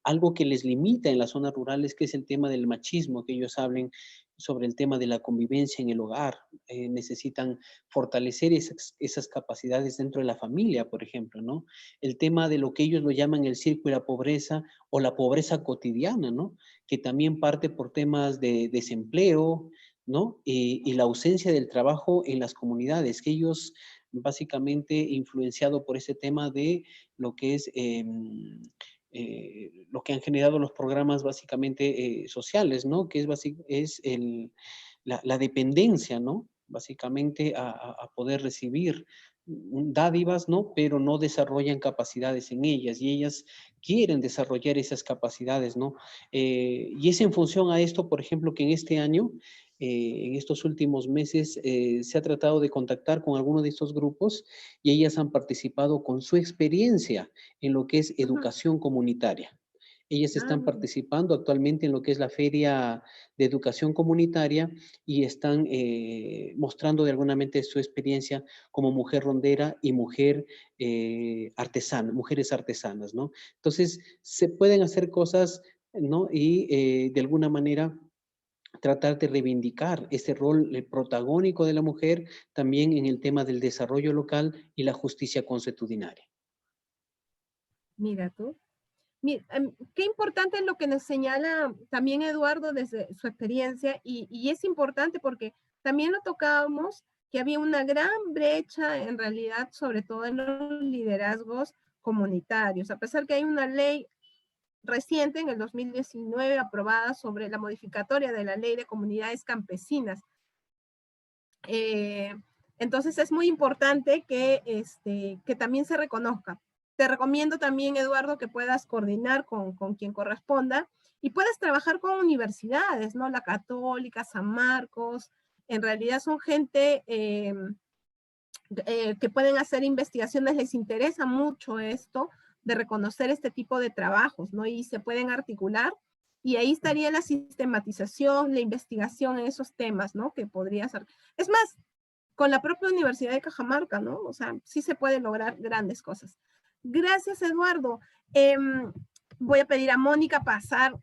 algo que les limita en las zonas rurales, que es el tema del machismo, que ellos hablen sobre el tema de la convivencia en el hogar. Necesitan fortalecer esas capacidades dentro de la familia, por ejemplo, ¿no? El tema de lo que ellos lo llaman el círculo de la pobreza o la pobreza cotidiana, ¿no? Que también parte por temas de desempleo, ¿no? Y la ausencia del trabajo en las comunidades, que ellos básicamente influenciado por ese tema de lo que es lo que han generado los programas básicamente sociales, ¿no? Que es la dependencia, ¿no? Básicamente a poder recibir dádivas, ¿no? Pero no desarrollan capacidades en ellas y ellas quieren desarrollar esas capacidades, ¿no? Y es en función a esto, por ejemplo, que en este año, en estos últimos meses, se ha tratado de contactar con algunos de estos grupos y ellas han participado con su experiencia en lo que es educación comunitaria. Ellas están participando actualmente en lo que es la Feria de Educación Comunitaria y están mostrando de alguna manera su experiencia como mujer rondera y mujer artesana, mujeres artesanas, ¿no? Entonces, se pueden hacer cosas, ¿no? Y de alguna manera tratar de reivindicar ese rol protagónico de la mujer también en el tema del desarrollo local y la justicia consuetudinaria. Mira tú. Qué importante es lo que nos señala también Eduardo desde su experiencia y es importante porque también lo tocábamos que había una gran brecha en realidad, sobre todo en los liderazgos comunitarios, a pesar que hay una ley reciente en el 2019 aprobada sobre la modificatoria de la ley de comunidades campesinas. Entonces es muy importante que también se reconozca. Te recomiendo también, Eduardo, que puedas coordinar con quien corresponda y puedas trabajar con universidades, ¿no? La Católica, San Marcos, en realidad son gente que pueden hacer investigaciones, les interesa mucho esto de reconocer este tipo de trabajos, ¿no? Y se pueden articular y ahí estaría la sistematización, la investigación en esos temas, ¿no? Que podría ser. Es más, con la propia Universidad de Cajamarca, ¿no? O sea, sí se pueden lograr grandes cosas. Gracias, Eduardo. Voy a pedir a Mónica pasar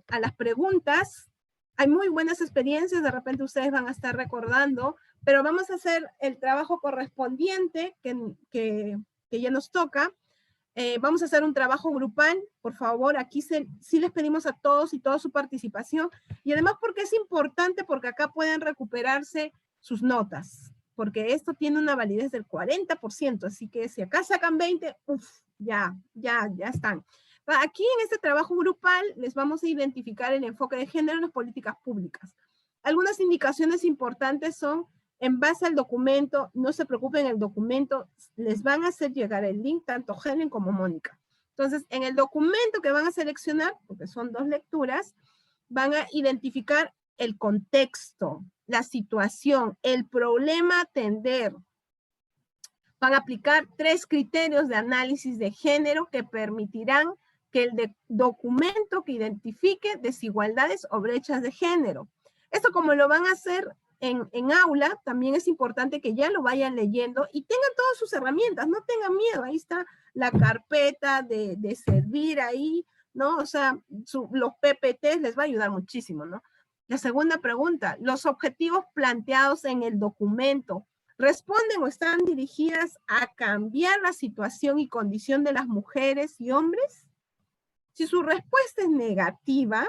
a las preguntas. Hay muy buenas experiencias, de repente ustedes van a estar recordando pero vamos a hacer el trabajo correspondiente que ya nos toca. Vamos a hacer un trabajo grupal, por favor, aquí sí les pedimos a todos y toda su participación, y además porque es importante, porque acá pueden recuperarse sus notas, porque esto tiene una validez del 40%, así que si acá sacan 20, ya están. Aquí en este trabajo grupal les vamos a identificar el enfoque de género en las políticas públicas. Algunas indicaciones importantes son, en base al documento, no se preocupen, el documento les van a hacer llegar el link, tanto Helen como Mónica. Entonces, en el documento que van a seleccionar, porque son 2 lecturas, van a identificar el contexto, la situación, el problema a atender. Van a aplicar 3 criterios de análisis de género que permitirán que el documento que identifique desigualdades o brechas de género. Esto, como lo van a hacer en aula, también es importante que ya lo vayan leyendo y tengan todas sus herramientas, no tengan miedo, ahí está la carpeta de servir ahí, ¿no? O sea, los PPTs les va a ayudar muchísimo, ¿no? La segunda pregunta, los objetivos planteados en el documento, ¿responden o están dirigidas a cambiar la situación y condición de las mujeres y hombres? Si su respuesta es negativa,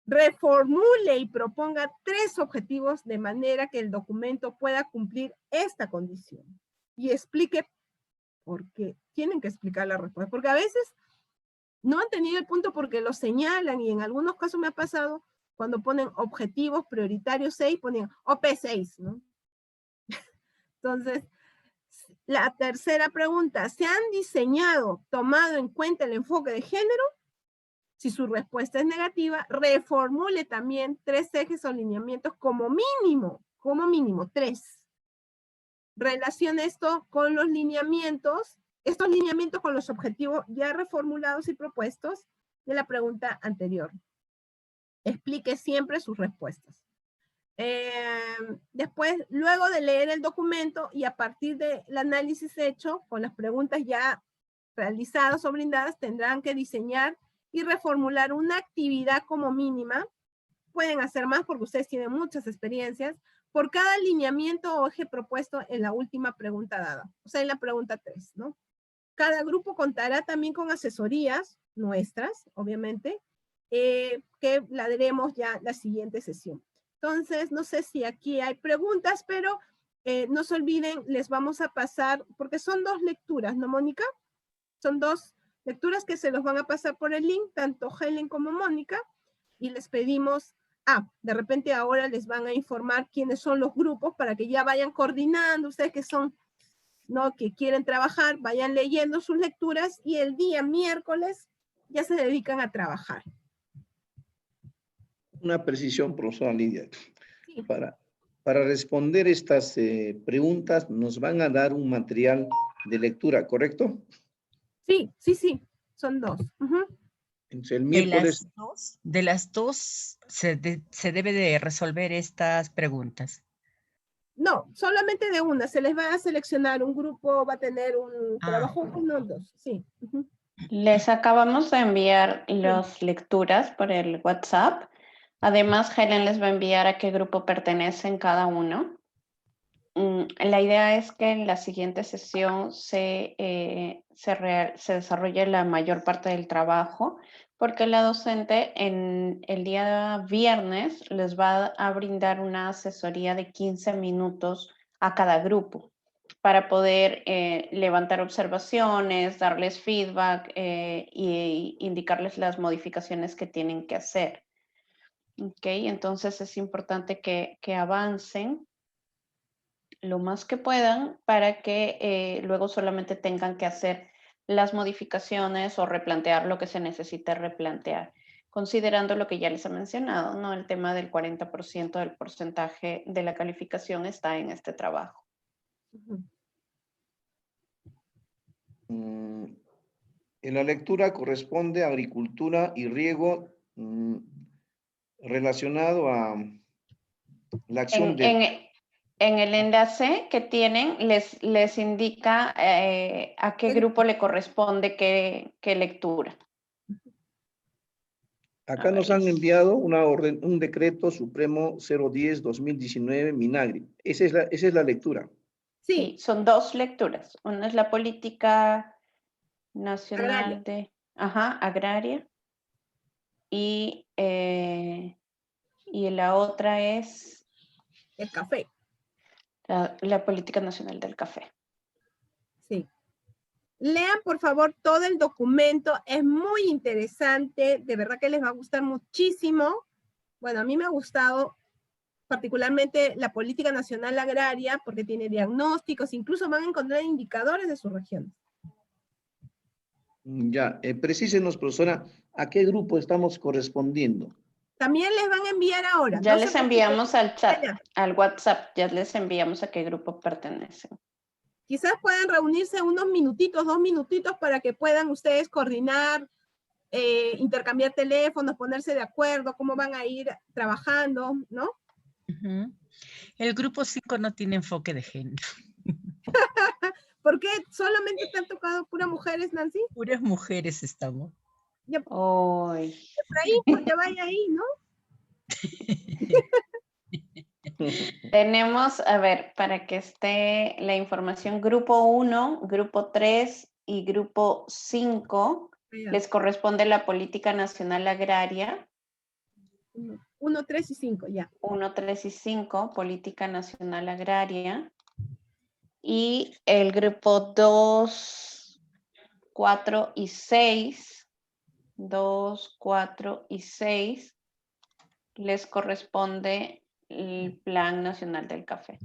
reformule y proponga 3 objetivos de manera que el documento pueda cumplir esta condición. Y explique por qué. Tienen que explicar la respuesta, porque a veces no han tenido el punto porque lo señalan, y en algunos casos me ha pasado cuando ponen objetivos prioritarios 6, ponen OP6, ¿no? Entonces, la tercera pregunta, ¿se han diseñado, tomado en cuenta el enfoque de género? Si su respuesta es negativa, reformule también 3 ejes o lineamientos como mínimo 3. Relacione esto con los lineamientos, estos lineamientos con los objetivos ya reformulados y propuestos de la pregunta anterior. Explique siempre sus respuestas. Después, luego de leer el documento y a partir del análisis hecho, con las preguntas ya realizadas o brindadas, tendrán que diseñar y reformular una actividad como mínima. Pueden hacer más porque ustedes tienen muchas experiencias, por cada alineamiento o eje propuesto en la última pregunta dada, o sea, en la pregunta 3, ¿no? Cada grupo contará también con asesorías nuestras, obviamente, que la daremos ya la siguiente sesión. Entonces, no sé si aquí hay preguntas, pero no se olviden, les vamos a pasar, porque son 2 lecturas, ¿no, Mónica? Son 2 lecturas que se los van a pasar por el link, tanto Helen como Mónica, y les pedimos, de repente ahora les van a informar quiénes son los grupos para que ya vayan coordinando, ustedes que son, ¿no?, que quieren trabajar, vayan leyendo sus lecturas y el día miércoles ya se dedican a trabajar. Una precisión, profesora Lidia. Sí. Para responder estas preguntas nos van a dar un material de lectura, ¿correcto? Sí, son 2. Entonces, el miércoles... De las dos se debe de resolver estas preguntas. No, solamente de una. Se les va a seleccionar un grupo, va a tener un trabajo, 1 o 2. Sí. Les acabamos de enviar las lecturas por el WhatsApp. Además, Helen les va a enviar a qué grupo pertenecen cada uno. La idea es que en la siguiente sesión se desarrolle la mayor parte del trabajo, porque la docente en el día viernes les va a brindar una asesoría de 15 minutos a cada grupo para poder levantar observaciones, darles feedback y indicarles las modificaciones que tienen que hacer. ¿Ok? Entonces es importante que avancen lo más que puedan para que luego solamente tengan que hacer las modificaciones o replantear lo que se necesite replantear, considerando lo que ya les he mencionado, ¿no? El tema del 40% del porcentaje de la calificación está en este trabajo. En la lectura corresponde a agricultura y riego relacionado a la acción En el enlace que tienen les indica a qué grupo le corresponde qué lectura. Acá nos han enviado una orden, un decreto supremo 010-2019 Minagri. Esa es la lectura. Sí, son dos lecturas. Una es la política nacional agraria. Y la otra es el café. La política nacional del café. Sí. Lean, por favor, todo el documento. Es muy interesante. De verdad que les va a gustar muchísimo. Bueno, a mí me ha gustado particularmente la política nacional agraria porque tiene diagnósticos, incluso van a encontrar indicadores de sus regiones. Ya, precísenos, profesora, ¿a qué grupo estamos correspondiendo? También les van a enviar ahora. Ya les enviamos al chat, al WhatsApp, ya les enviamos a qué grupo pertenecen. Quizás puedan reunirse unos minutitos, 2 minutitos, para que puedan ustedes coordinar, intercambiar teléfonos, ponerse de acuerdo, cómo van a ir trabajando, ¿no? El grupo 5 no tiene enfoque de género. ¿Por qué solamente te han tocado puras mujeres, Nancy? Puras mujeres estamos. Ya, Hoy. por ahí, pues ya vaya ahí, ¿no? Tenemos, a ver, para que esté la información, grupo 1, grupo 3 y grupo 5, les corresponde la política nacional agraria. 1, 3 y 5, ya. 1, 3 y 5, política nacional agraria. Y el grupo 2, 4 y 6, 2, 4 y 6, les corresponde el Plan Nacional del Café.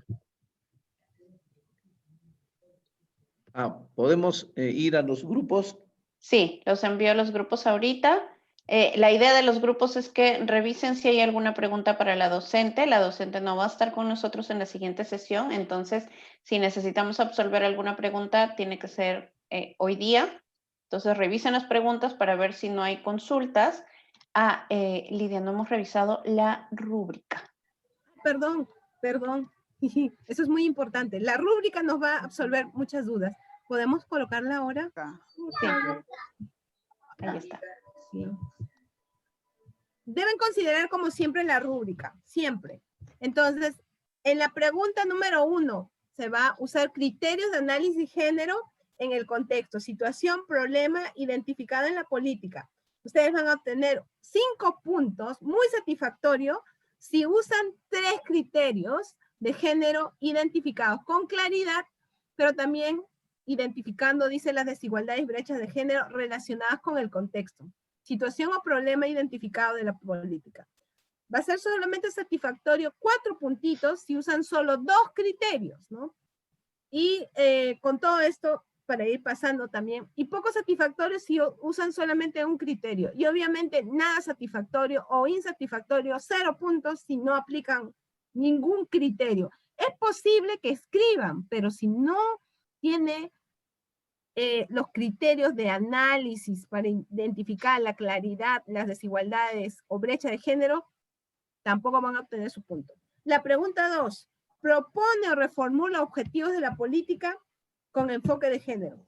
¿Podemos ir a los grupos? Sí, los envío a los grupos ahorita. La idea de los grupos es que revisen si hay alguna pregunta para la docente. La docente no va a estar con nosotros en la siguiente sesión, entonces si necesitamos absolver alguna pregunta, tiene que ser hoy día. Entonces revisen las preguntas para ver si no hay consultas. Lidia, no hemos revisado la rúbrica. Perdón. Eso es muy importante. La rúbrica nos va a absolver muchas dudas. ¿Podemos colocarla ahora? Sí. Ahí está. Sí. Deben considerar como siempre la rúbrica, siempre. Entonces, en la pregunta número 1 se va a usar criterios de análisis de género en el contexto, situación, problema identificado en la política. Ustedes van a obtener 5 puntos, muy satisfactorio, si usan 3 criterios de género identificados con claridad, pero también identificando, dice, las desigualdades y brechas de género relacionadas con el contexto. Situación o problema identificado de la política. Va a ser solamente satisfactorio 4 puntitos si usan solo 2 criterios, ¿no? Y con todo esto, para ir pasando también, y poco satisfactorio si usan solamente un criterio. Y obviamente nada satisfactorio o insatisfactorio, 0 puntos si no aplican ningún criterio. Es posible que escriban, pero si no tiene los criterios de análisis para identificar la claridad, las desigualdades o brecha de género, tampoco van a obtener su punto. La pregunta 2, propone o reformula objetivos de la política con enfoque de género.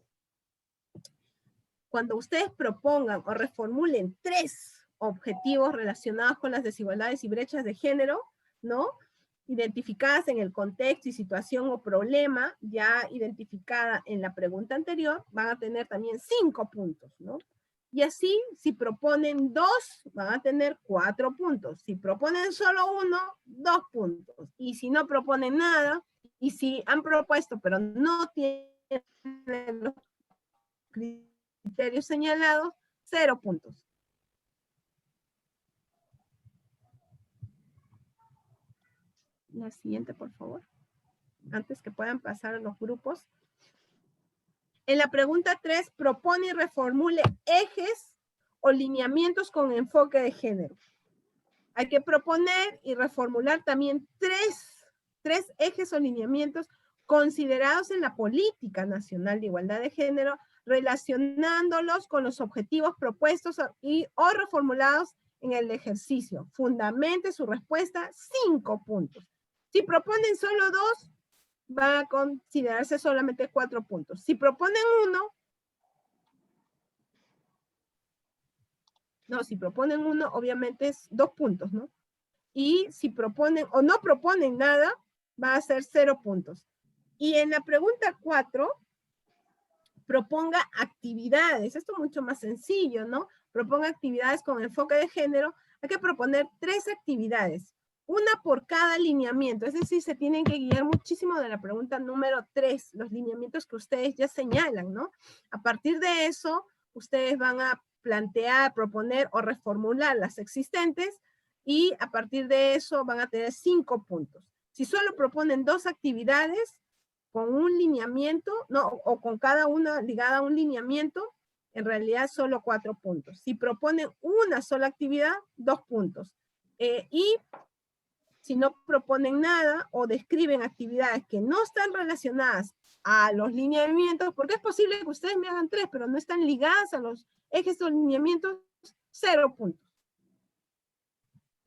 Cuando ustedes propongan o reformulen 3 objetivos relacionados con las desigualdades y brechas de género, ¿no? Identificadas en el contexto y situación o problema ya identificada en la pregunta anterior, van a tener también 5 puntos, ¿no? Y así, si proponen 2, van a tener 4 puntos. Si proponen solo 1, 2 puntos. Y si no proponen nada, y si han propuesto pero no tienen los criterios señalados, 0 puntos. La siguiente, por favor. Antes que puedan pasar a los grupos. En la pregunta 3, propone y reformule ejes o lineamientos con enfoque de género. Hay que proponer y reformular también tres ejes o lineamientos considerados en la política nacional de igualdad de género, relacionándolos con los objetivos propuestos o reformulados en el ejercicio. Fundamente su respuesta, 5 puntos. Si proponen solo 2, va a considerarse solamente 4 puntos. Si proponen 1, No, si proponen uno, obviamente es 2 puntos, ¿no? Y si proponen o no proponen nada, va a ser 0 puntos. Y en la pregunta 4, proponga actividades. Esto es mucho más sencillo, ¿no? Proponga actividades con enfoque de género. Hay que proponer 3 actividades, una por cada lineamiento. Es decir, se tienen que guiar muchísimo de la pregunta número 3, los lineamientos que ustedes ya señalan, ¿no? A partir de eso, ustedes van a plantear, proponer o reformular las existentes y a partir de eso van a tener 5 puntos. Si solo proponen 2 actividades con un lineamiento, no, o con cada una ligada a un lineamiento, en realidad solo 4 puntos. Si proponen una sola actividad, 2 puntos. Y si no proponen nada o describen actividades que no están relacionadas a los lineamientos, porque es posible que ustedes me hagan 3, pero no están ligadas a los ejes o lineamientos, 0 puntos.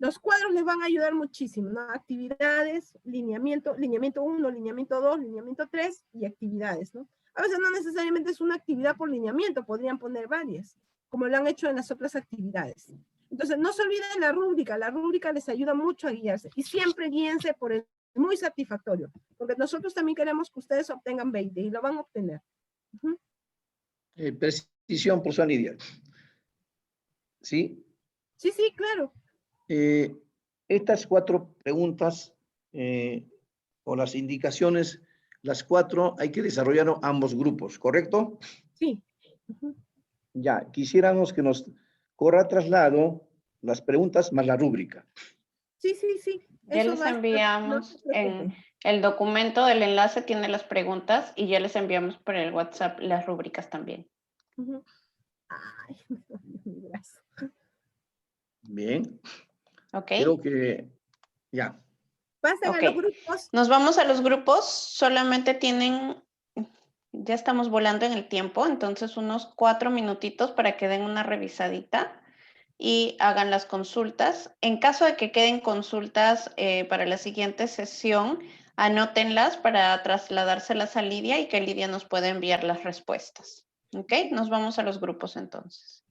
Los cuadros les van a ayudar muchísimo, ¿no? Actividades, lineamiento 1, lineamiento 2, lineamiento 3 y actividades, ¿no? A veces no necesariamente es una actividad por lineamiento, podrían poner varias, como lo han hecho en las otras actividades. Entonces, no se olviden la rúbrica les ayuda mucho a guiarse, y siempre guíense por el muy satisfactorio, porque nosotros también queremos que ustedes obtengan 20, y lo van a obtener. Precisión, profesora Nidia. ¿Sí? Sí, sí, claro. Estas 4 preguntas o las indicaciones, las 4 hay que desarrollar ambos grupos, ¿correcto? Sí. Ya, quisiéramos que nos corra traslado las preguntas más la rúbrica. Sí, sí, sí. Ya les enviamos en el documento del enlace, tiene las preguntas y ya les enviamos por el WhatsApp las rúbricas también. Ay, me dolió mi brazo. Bien. Ok. Creo que ya. Pasen a los grupos. Nos vamos a los grupos. Solamente tienen, ya estamos volando en el tiempo, entonces unos 4 minutitos para que den una revisadita y hagan las consultas. En caso de que queden consultas para la siguiente sesión, anótenlas para trasladárselas a Lidia y que Lidia nos pueda enviar las respuestas. ¿Ok? Nos vamos a los grupos entonces.